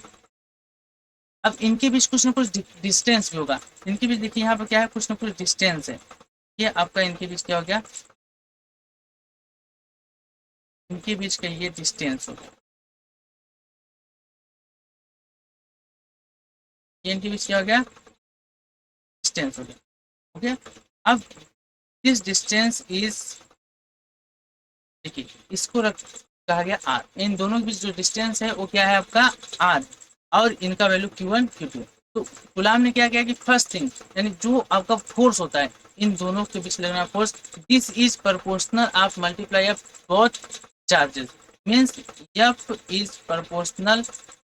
अब इनके बीच कुछ ना कुछ डिस्टेंस भी होगा, इनके बीच देखिए यहाँ पर क्या है कुछ ना कुछ डिस्टेंस है, ये आपका इनके बीच क्या हो गया, इनके बीच का ये डिस्टेंस हो गया, ये इनके बीच क्या हो गया, डिस्टेंस हो गया। ओके, अब दिस डिस्टेंस इज, देखिए इसको रख कहा गया आर, इन दोनों के बीच जो डिस्टेंस है वो क्या है आपका आर, और इनका वैल्यू Q1 Q2। तो गुलाम ने क्या किया कि फर्स्ट थिंग यानी जो आपका फोर्स होता है इन दोनों के बीच लगना force, this is proportional of multiply of both charges, means F is proportional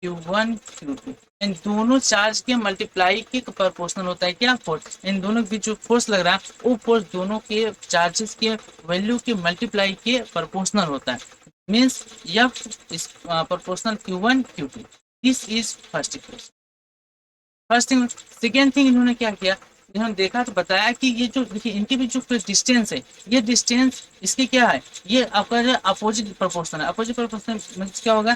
Q1 Q2, इन दोनों चार्ज के मल्टीप्लाई के प्रोपोर्शनल होता है क्या फोर्स, इन दोनों के बीच जो फोर्स लग रहा है वो फोर्स दोनों के चार्जेस के वैल्यू के मल्टीप्लाई के प्रोपोर्शनल होता है, means F is proportional Q1 Q2, this is first equation. First thing, second thing इन्होंने क्या किया, इन्होंने देखा तो बताया कि ये जो देखिए इनके बीच जो डिस्टेंस है, ये डिस्टेंस इसके क्या है, ये आपका जो अपोजिट प्रोपोर्शनल है, अपोजिट प्रोपोर्शनल मतलब क्या होगा,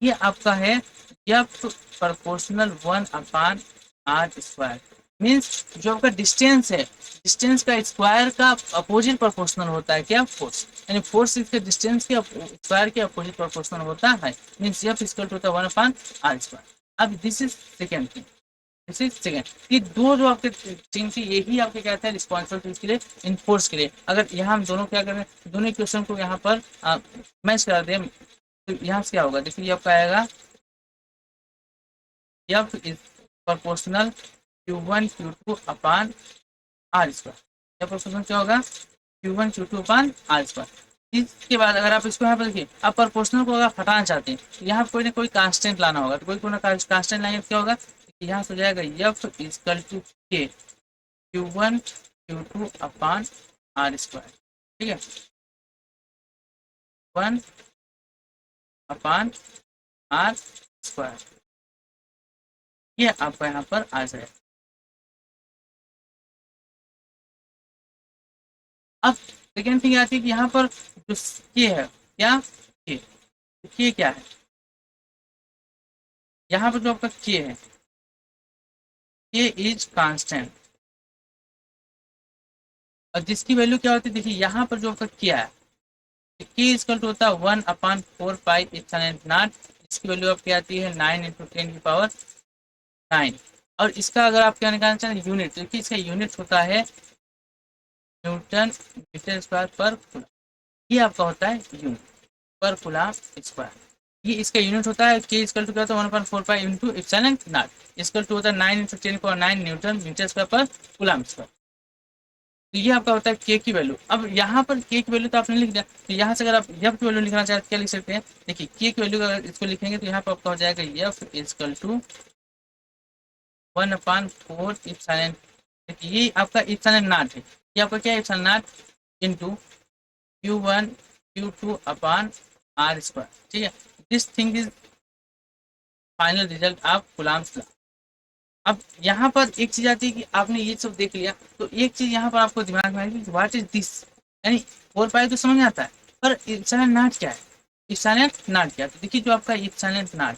ये आपका है एफ प्रोपोर्शनल 1/r², मीन्स जो आपका डिस्टेंस है, डिस्टेंस का स्क्वायर का अपोजिट प्रोपोर्शनल होता है क्या फोर्स, यानी फोर्स इसके डिस्टेंस के स्क्वायर के अपोजिट प्रोपोर्शनल होता है, मीन्स एफ इक्वल टू होता है 1/r²। अब this is second thing, this is second, ये दो जो आपके थिंग थी यही आपके क्या थे रिस्पॉन्सिबल इसके लिए इनफोर्स के लिए। अगर यहाँ हम दोनों क्या करें, दोनों क्वेश्चन को यहाँ पर मैच करा दें तो यहाँ से क्या होगा, देखिए ये आपका आएगा F is proportional Q1 Q2/r², या प्रोपोर्शनल क्या होगा Q1 Q2/r²। इसके बाद अगर आप इसको यहाँ पर देखिए, आप प्रोपोर्शनल को अगर हटाना चाहते हैं तो यहाँ कोई ना कोई कांस्टेंट लाना होगा, तो कोई ना कांस्टेंट लाएंगे तो क्या होगा, यहाँ से हो जाएगा एफ इजकल टू के Q1 Q2/r², ठीक है, 1/r², ये आपका यहाँ पर आ जाएगा। अब सेकेंड थिंग आती है कि यहाँ पर जो के है क्या, के क्या है, यहाँ पर जो आपका के है, के इज कांस्टेंट, और जिसकी वैल्यू क्या होती है, देखिए यहाँ पर जो आपका क्या है, के इक्वल टू होता है 1/4πε0, इसकी वैल्यू आपकी आती है 9 × 10⁹ और इसका अगर आप क्या निकालना चाहें यूनिट, तो इसका यूनिट होता है न्यूटन मीटर स्क्वायर पर कूलम, ये आपका होता है यूनिट पर कूलम स्क्वायर, ये इसका यूनिट होता है। के इक्वल टू क्या होता है 1/4π∗ इक्वल टू होता है 9 × 10⁹ न्यूटन मीटर स्क्वायर पर कूलम स्क्वायर, तो ये आपका होता है के की वैल्यू। अब यहाँ पर के की वैल्यू तो आपने लिख दिया, तो यहाँ से अगर आप एफ की वैल्यू लिखना चाहते हैं क्या लिख सकते हैं, देखिए के की वैल्यू अगर इसको लिखेंगे तो यहाँ पर आपका हो जाएगा एफ इक्वल टू 1/4 देखिए ये आपका इप्सिलॉन नॉट है, ये आपका क्या है epsilon not into Q1 Q2/r², ठीक है, this thing is final result of Coulomb's law. अब यहाँ पर एक चीज आती है कि आपने ये सब देख लिया, तो एक चीज यहाँ पर आपको दिमाग में आएगी व्हाट इज दिस, यानी 4π तो समझ में आता है, पर इप्सिलॉन नॉट क्या है, इप्सिलॉन नॉट क्या है, तो देखिए जो आपका इप्सिलॉन नॉट,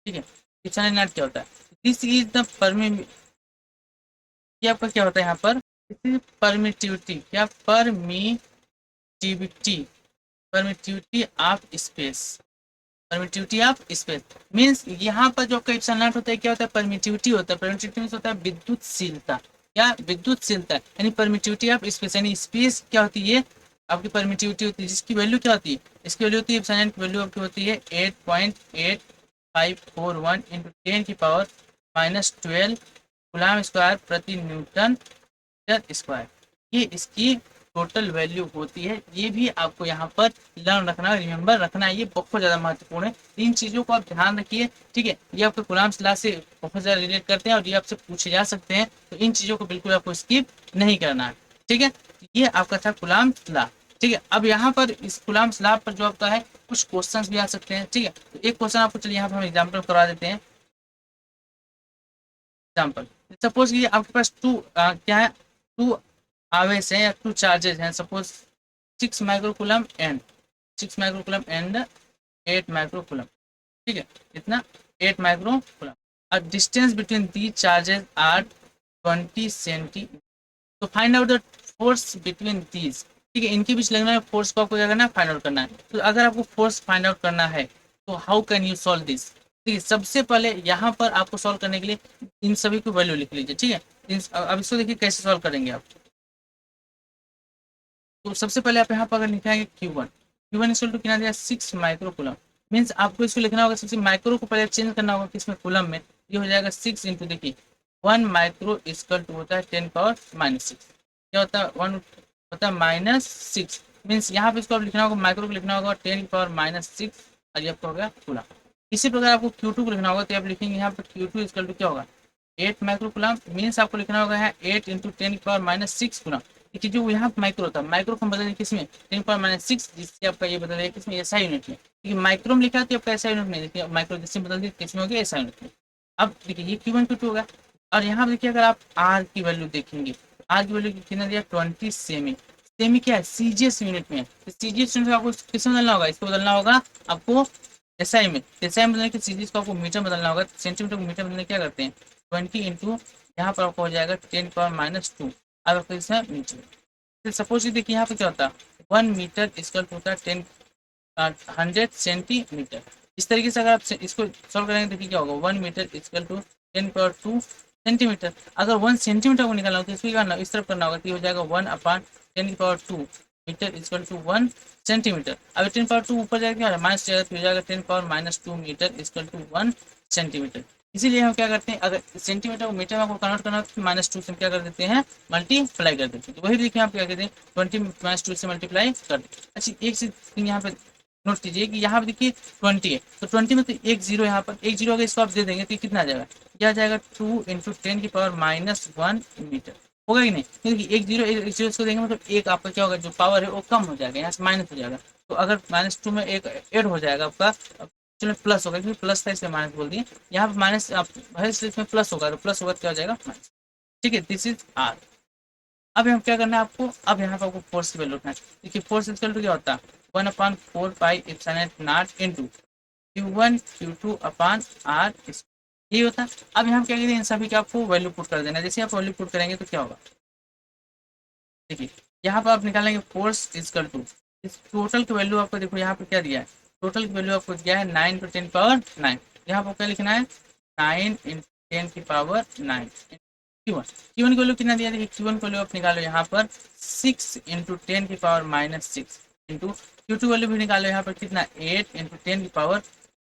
ठीक है, इप्सिलॉन नॉट क्या होता है, दिस इज द ये आपका क्या होता है यहाँ पर परमिटिविटी, क्या permittivity, permittivity of space, permittivity of space, means यहाँ पर जो आपका इप्सिलॉन नॉट होता है क्या होता है परमिटिविटी होता है, परमिटिविटी मींस होता है विद्युतशीलता, क्या विद्युतशीलता, यानी परमिटिविटी ऑफ स्पेस यानी स्पेस क्या होती है आपकी परमिटिविटी होती है, जिसकी वैल्यू क्या होती है, इसकी वैल्यू होती है एप्सिलॉन की वैल्यू आपकी होती है 8.8541 इंटू 10 की पावर -12 कूलम स्क्वायर प्रति न्यूटन स्क्वायर। ये इसकी टोटल वैल्यू होती है। ये भी आपको यहाँ पर लर्न रखना, रिमेंबर रखना है, ये बहुत ज़्यादा महत्वपूर्ण है। इन चीज़ों को आप ध्यान रखिए, ठीक है। ये आपके कूलम्स लॉ से बहुत ज़्यादा रिलेट करते हैं और ये आपसे पूछे जा सकते हैं, तो इन चीज़ों को बिल्कुल आपको स्किप नहीं करना है, ठीक है। ये आपका था कूलम्स लॉ, ठीक है। अब यहाँ पर इस कूलम्स लॉ पर जो आपका है कुछ क्वेश्चंस भी आ सकते हैं, ठीक है। तो एक क्वेश्चन आपको चलिए यहाँ पर हम एग्जाम्पल करवा देते हैं। एग्जाम्पल, सपोज कि आपके पास क्या है, टू आवेश है या टू चार्जेस हैं, suppose 6 microcoulomb and 6 microcoulomb and 8 microcoulomb, ठीक है। इतना 8 microcoulomb. Distance between the charges are 20 centimetre. तो find out the force between these, ठीक है। इनके बीच लगने वाले फोर्स को आपको क्या करना है, फाइंड आउट करना है। तो अगर आपको फोर्स फाइंड आउट करना है तो how can you solve this, ठीक है। सबसे पहले यहाँ पर आपको सॉल्व करने के लिए इन सभी को वैल्यू लिख लीजिए, ठीक है। अब इसको देखिए कैसे सॉल्व करेंगे आप। तो सबसे पहले आप यहाँ पर अगर लिखाएंगे Q1 इक्वल टू कितना दिया 6 माइक्रोकूलम। मीन्स आपको इसको लिखना होगा, सबसे माइक्रो को पहले चेंज करना होगा किसमें, कूलम में। ये हो जाएगा 6 इंटू, देखिए 1 माइक्रो इक्वल टू होता है 10⁻⁻⁶। क्या होता है, 1 होता है -6। मीन्स यहाँ पे इसको लिखना होगा, माइक्रो को लिखना होगा 10⁻⁻⁶, और ये आपका हो गया कूलम। इसी प्रकार आपको Q2 को लिखना होगा, तो आप लिखेंगे यहाँ पर Q2 इक्वल टू क्या होगा 8 माइक्रोकूलम। मीन्स आपको लिखना होगा यहाँ 8 इंटू 10⁻⁻⁶ कूलम। देखिए जो यहाँ माइक्रो था, माइक्रो को बदल किसमें 10⁻⁶, जिससे आपका ये बदल गया किसमें, एसआई यूनिट में। देखिए माइक्रो में लिखा है तो आपका एसआई यूनिट में, देखिए माइक्रो जिससे बदल दी किसमें हो गया, एसआई यूनिट में। अब देखिए ये Q1 Q2 होगा। और यहाँ देखिए अगर आप आर की वैल्यू देखेंगे, आर की वैल्यू कितना दिया 20 सेमी। सेमी क्या है, सीजीएस यूनिट में। तो सीजीएस यूनिट में आपको किसमें बदलना होगा, इसको बदलना होगा आपको एसआई में। एसआई में बदलने के सीजीएस को आपको मीटर बदलना होगा। सेंटीमीटर को मीटर बदलने क्या करते हैं 20 इंटू, यहाँ पर आपको हो जाएगा 10⁻²। अब आपको इसमें मीटर। सपोज देखिए यहाँ पे क्या होता है 1 मीटर इक्वल होता है 100 सेंटीमीटर। इस तरीके से अगर आप इसको सॉल्व करेंगे तो क्या होगा 1 मीटर इक्वल टू 10⁻²सेंटीमीटर। अगर 1 सेंटीमीटर को निकालना हो तो इसको करना, इस तरफ करना होगा, तो हो जाएगा 1/10⁻²मीटर इक्वल टू 1 सेंटीमीटर। अब 10⁻² ऊपर जाएगा क्या माइनस जाएगा, तो हो जाएगा 10⁻−2 मीटर इक्वल टू 1 सेंटीमीटर। इसीलिए हम क्या करते हैं, अगर सेंटीमीटर को मीटर में आपको कन्वर्ट करना हो तो -2 से क्या कर देते हैं, मल्टीप्लाई कर देते हैं। तो वही देखिए आप क्या कहते हैं 20 - 2 से मल्टीप्लाई कर देते हैं। अच्छा एक चीज यहाँ पे नोट कीजिए कि यहाँ पे देखिए 20 है, तो 20 में तो एक जीरो, यहाँ पर एक जीरो अगर इसको आप दे देंगे तो कितना आ जाएगा, क्या आ जाएगा 2 इंटू 10⁻−1 मीटर, होगा कि नहीं। क्योंकि एक जीरो इसको देंगे मतलब एक आपका क्या होगा, जो पावर है वो कम हो जाएगा, यहाँ से माइनस हो जाएगा। तो अगर -2 में एक ऐड हो जाएगा आपका, चलो प्लस होगा, क्योंकि प्लस था इसलिए माइनस बोल दिए। यहाँ पर माइनस है इसलिए इसमें प्लस होगा, तो प्लस होगा तो क्या हो जाएगा माइनस, ठीक है। This is R. अब हम क्या करना है आपको, अब यहाँ पर आपको फोर्स की वैल्यू उठना है। देखिए फोर्स इक्वल टू क्या होता है 1/4πε0 इंटू Q1 Q2/R, ये होता है। अब यहाँ क्या करेंगे, इन सभी का आपको वैल्यू पुट कर देना है। जैसे आप वैल्यू पुट करेंगे तो क्या होगा, देखिए यहाँ पर आप निकालेंगे फोर्स इक्वल टू, इस टोटल की वैल्यू आपको देखो यहाँ पे क्या दिया है, टोटल की वैल्यू आपको दिया है 9 × 10⁻⁹। यहाँ पर क्या लिखना है 9 × 10⁻⁹। Q1 की वैल्यू कितना दिया, देखिए Q1 की वैल्यू आप निकालो यहाँ पर 6 × 10⁻⁻6 इंटू Q2 वैल्यू भी निकालो यहाँ पर कितना 8 ×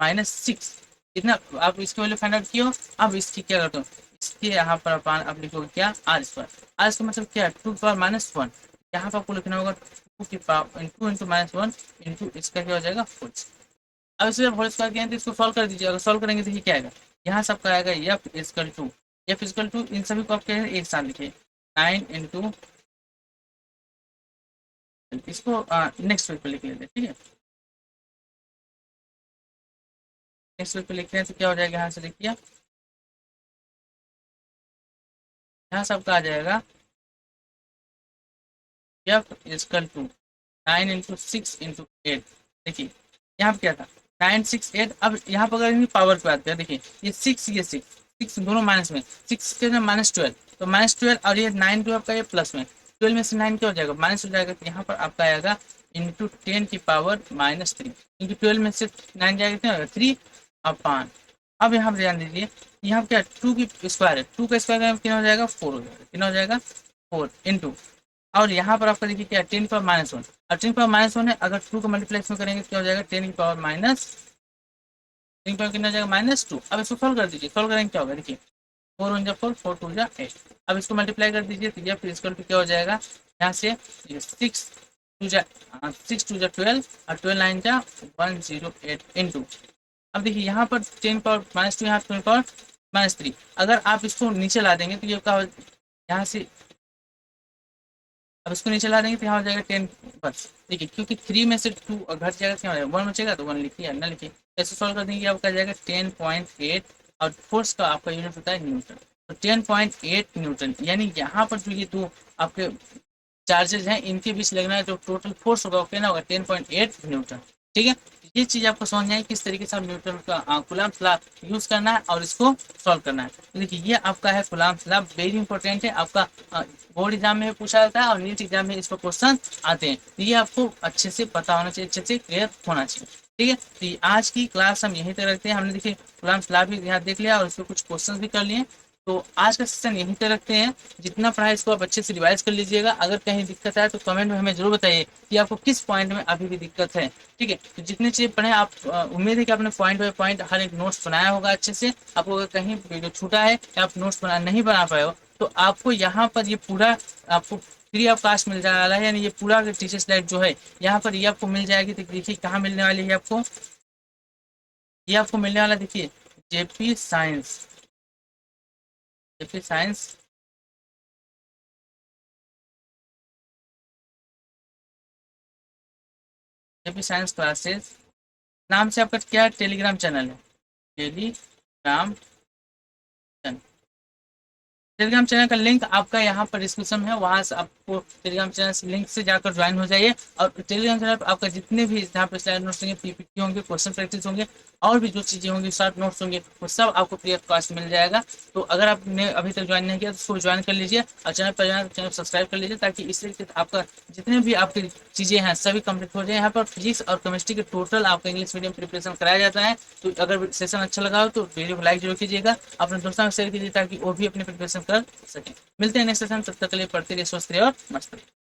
10⁻⁻6। इतना आप इसकी वैल्यू फाइंड आउट किया। अब इसकी क्या करते हो, इसके यहाँ पर आप लिखोगे क्या R²। आर इसका मतलब क्या है 2⁻−1। यहाँ पर आपको लिखना होगा 2 की पावर 2 इंटू -1 इंटू इसका क्या हो जाएगा फोर्स। अब इसे होल स्क्वायर किया तो इसको सॉल्व कर दीजिए। अगर सॉल्व करेंगे तो ये क्या आएगा, यहाँ सबका आएगा F इक्वल टू इन सभी को आप क्या है एक साथ लिखिए 9 इंटू, इसको नेक्स्ट वीक पे लिख लेते हैं, ठीक है। नेक्स्ट वीक पे लिखते हैं तो क्या हो जाएगा, यहाँ से देखिए यहाँ सबका आ जाएगा F equal to 9 into 6 into 8। देखिए यहाँ पे क्या था 9 6 8। अब यहाँ पर अगर पावर की बात करें, देखिए ये 6 ये 6 6 दोनों माइनस में, 6 के -12, तो -12 और ये 9 जो आपका ये प्लस में, 12 में से 9 क्या हो जाएगा माइनस हो जाएगा। तो यहाँ पर आपका आएगा इंटू 10⁻³ क्योंकि 12 में से 9 जाएगा कितना होगा 3/। अब यहाँ पर ध्यान दीजिए, यहाँ क्या 2 की स्क्वायर है, 2 का स्क्वायर कितना हो जाएगा 4 हो जाएगा, कितना हो जाएगा 4 इंटू और यहाँ पर आपका देखिए क्या 10⁻⁻1, और 10⁻⁻1 है, अगर 2 को मल्टीप्लाई में करेंगे तो क्या हो जाएगा 10⁻⁻, कितना हो जाएगा -2। अब इसको सोल्व कर दीजिए, सोल्व करेंगे क्या होगा देखिए 4 × 1 = 4, 4 × 2 = 8। अब इसको मल्टीप्लाई कर दीजिए तो ये फिर इसको क्या हो जाएगा यहाँ से 6 2 × 12 और 12 9 = 108 इंटू। अब देखिए यहाँ पर 10⁻⁻2, यहाँ 10⁻3, अगर आप इसको नीचे ला देंगे तो ये क्या हो, यहाँ से अब इसको नीचे ला देंगे तो यहाँ हो जाएगा 10 बस। देखिए क्योंकि 3 में से 2 घट जाएगा, क्या हो जाएगा 1 बचेगा, तो 1 लिखिए या ना लिखिए, ऐसे सॉल्व कर देंगे आपका जाएगा 10.8, और फोर्स का आपका यूनिट होता है न्यूटन। तो 10.8 न्यूटन, यानी यहाँ पर जो ये दो आपके चार्जेज हैं इनके बीच लगना है जो टोटल फोर्स होगा वो कितना होगा 10.8 न्यूटन। ठीक है, ये चीज आपको समझ में आई किस तरीके से आप न्यूटन का कूलम्ब्स लॉ यूज करना है और इसको सॉल्व करना है। तो देखिए ये आपका है कूलम्ब्स लॉ, वेरी इंपॉर्टेंट है, आपका बोर्ड एग्जाम में पूछा जाता है और नीट एग्जाम में इसको क्वेश्चन आते हैं, तो ये आपको अच्छे से पता होना चाहिए, अच्छे से क्लियर होना चाहिए। ठीक है, तो आज की क्लास हम यहीं तक रखते हैं। हमने देखिए कूलम्ब्स लॉ भी यहाँ देख लिया और उसके कुछ क्वेश्चन भी कर लिए, तो आज का सेशन यहीं तक रखते हैं। जितना पढ़ा इसको आप अच्छे से रिवाइज कर लीजिएगा, अगर कहीं दिक्कत आए तो कमेंट में हमें जरूर बताइए कि आपको किस पॉइंट में अभी भी दिक्कत है। ठीक है, तो जितने चीज़ें पढ़े आप उम्मीद है कि आपने पॉइंट बाय पॉइंट हर एक नोट्स बनाया होगा अच्छे से। आपको अगर कहीं वीडियो छूटा है या आप नोट्स नहीं बना पाए हो तो आपको यहाँ पर ये पूरा आपको फ्री ऑफ कास्ट मिल जाने वाला है, यानी ये पूरा टीचर्स लाइट जो है यहाँ पर ये आपको मिल जाएगी। तो देखिए कहाँ मिलने वाली है आपको, ये आपको मिलने वाला देखिए JP science, JP science JP science classes नाम से आपका क्या टेलीग्राम चैनल है, टेलीग्राम चैनल। टेलीग्राम चैनल का लिंक आपका यहाँ पर डिस्क्रिप्शन में है, वहाँ से आपको टेलीग्राम चैनल लिंक से जाकर ज्वाइन हो जाइए। और टेलीग्राम चैनल पर आपका जितने भी यहाँ पर स्लाइड नोट्स होंगे, पीपीटी होंगे, क्वेश्चन प्रैक्टिस होंगे और भी जो चीज़ें होंगी, शॉर्ट नोट्स होंगे, वो सब आपको फ्री ऑफ कॉस्ट मिल जाएगा। तो अगर आपने अभी तक ज्वाइन नहीं किया तो उसको ज्वाइन कर लीजिए और चैनल पर जाना चैनल सब्सक्राइब कर लीजिए, ताकि इस तरीके से आपका जितने भी आपकी चीज़ें हैं सभी कंप्लीट हो जाए। यहाँ पर फिजिक्स और केमिस्ट्री के टोटल आपका इंग्लिश मीडियम प्रिपरेशन कराया जाता है। तो अगर सेशन अच्छा लगा हो तो वीडियो को लाइक जरूर कीजिएगा, अपने दोस्तों में शेयर कीजिए ताकि वो भी अपनी प्रिपरेशन कर सकें। मिलते हैं नेक्स्ट सेशन, तब तक के लिए पढ़ते रहिए, स्वस्थ रहिए और मस्त रहिए।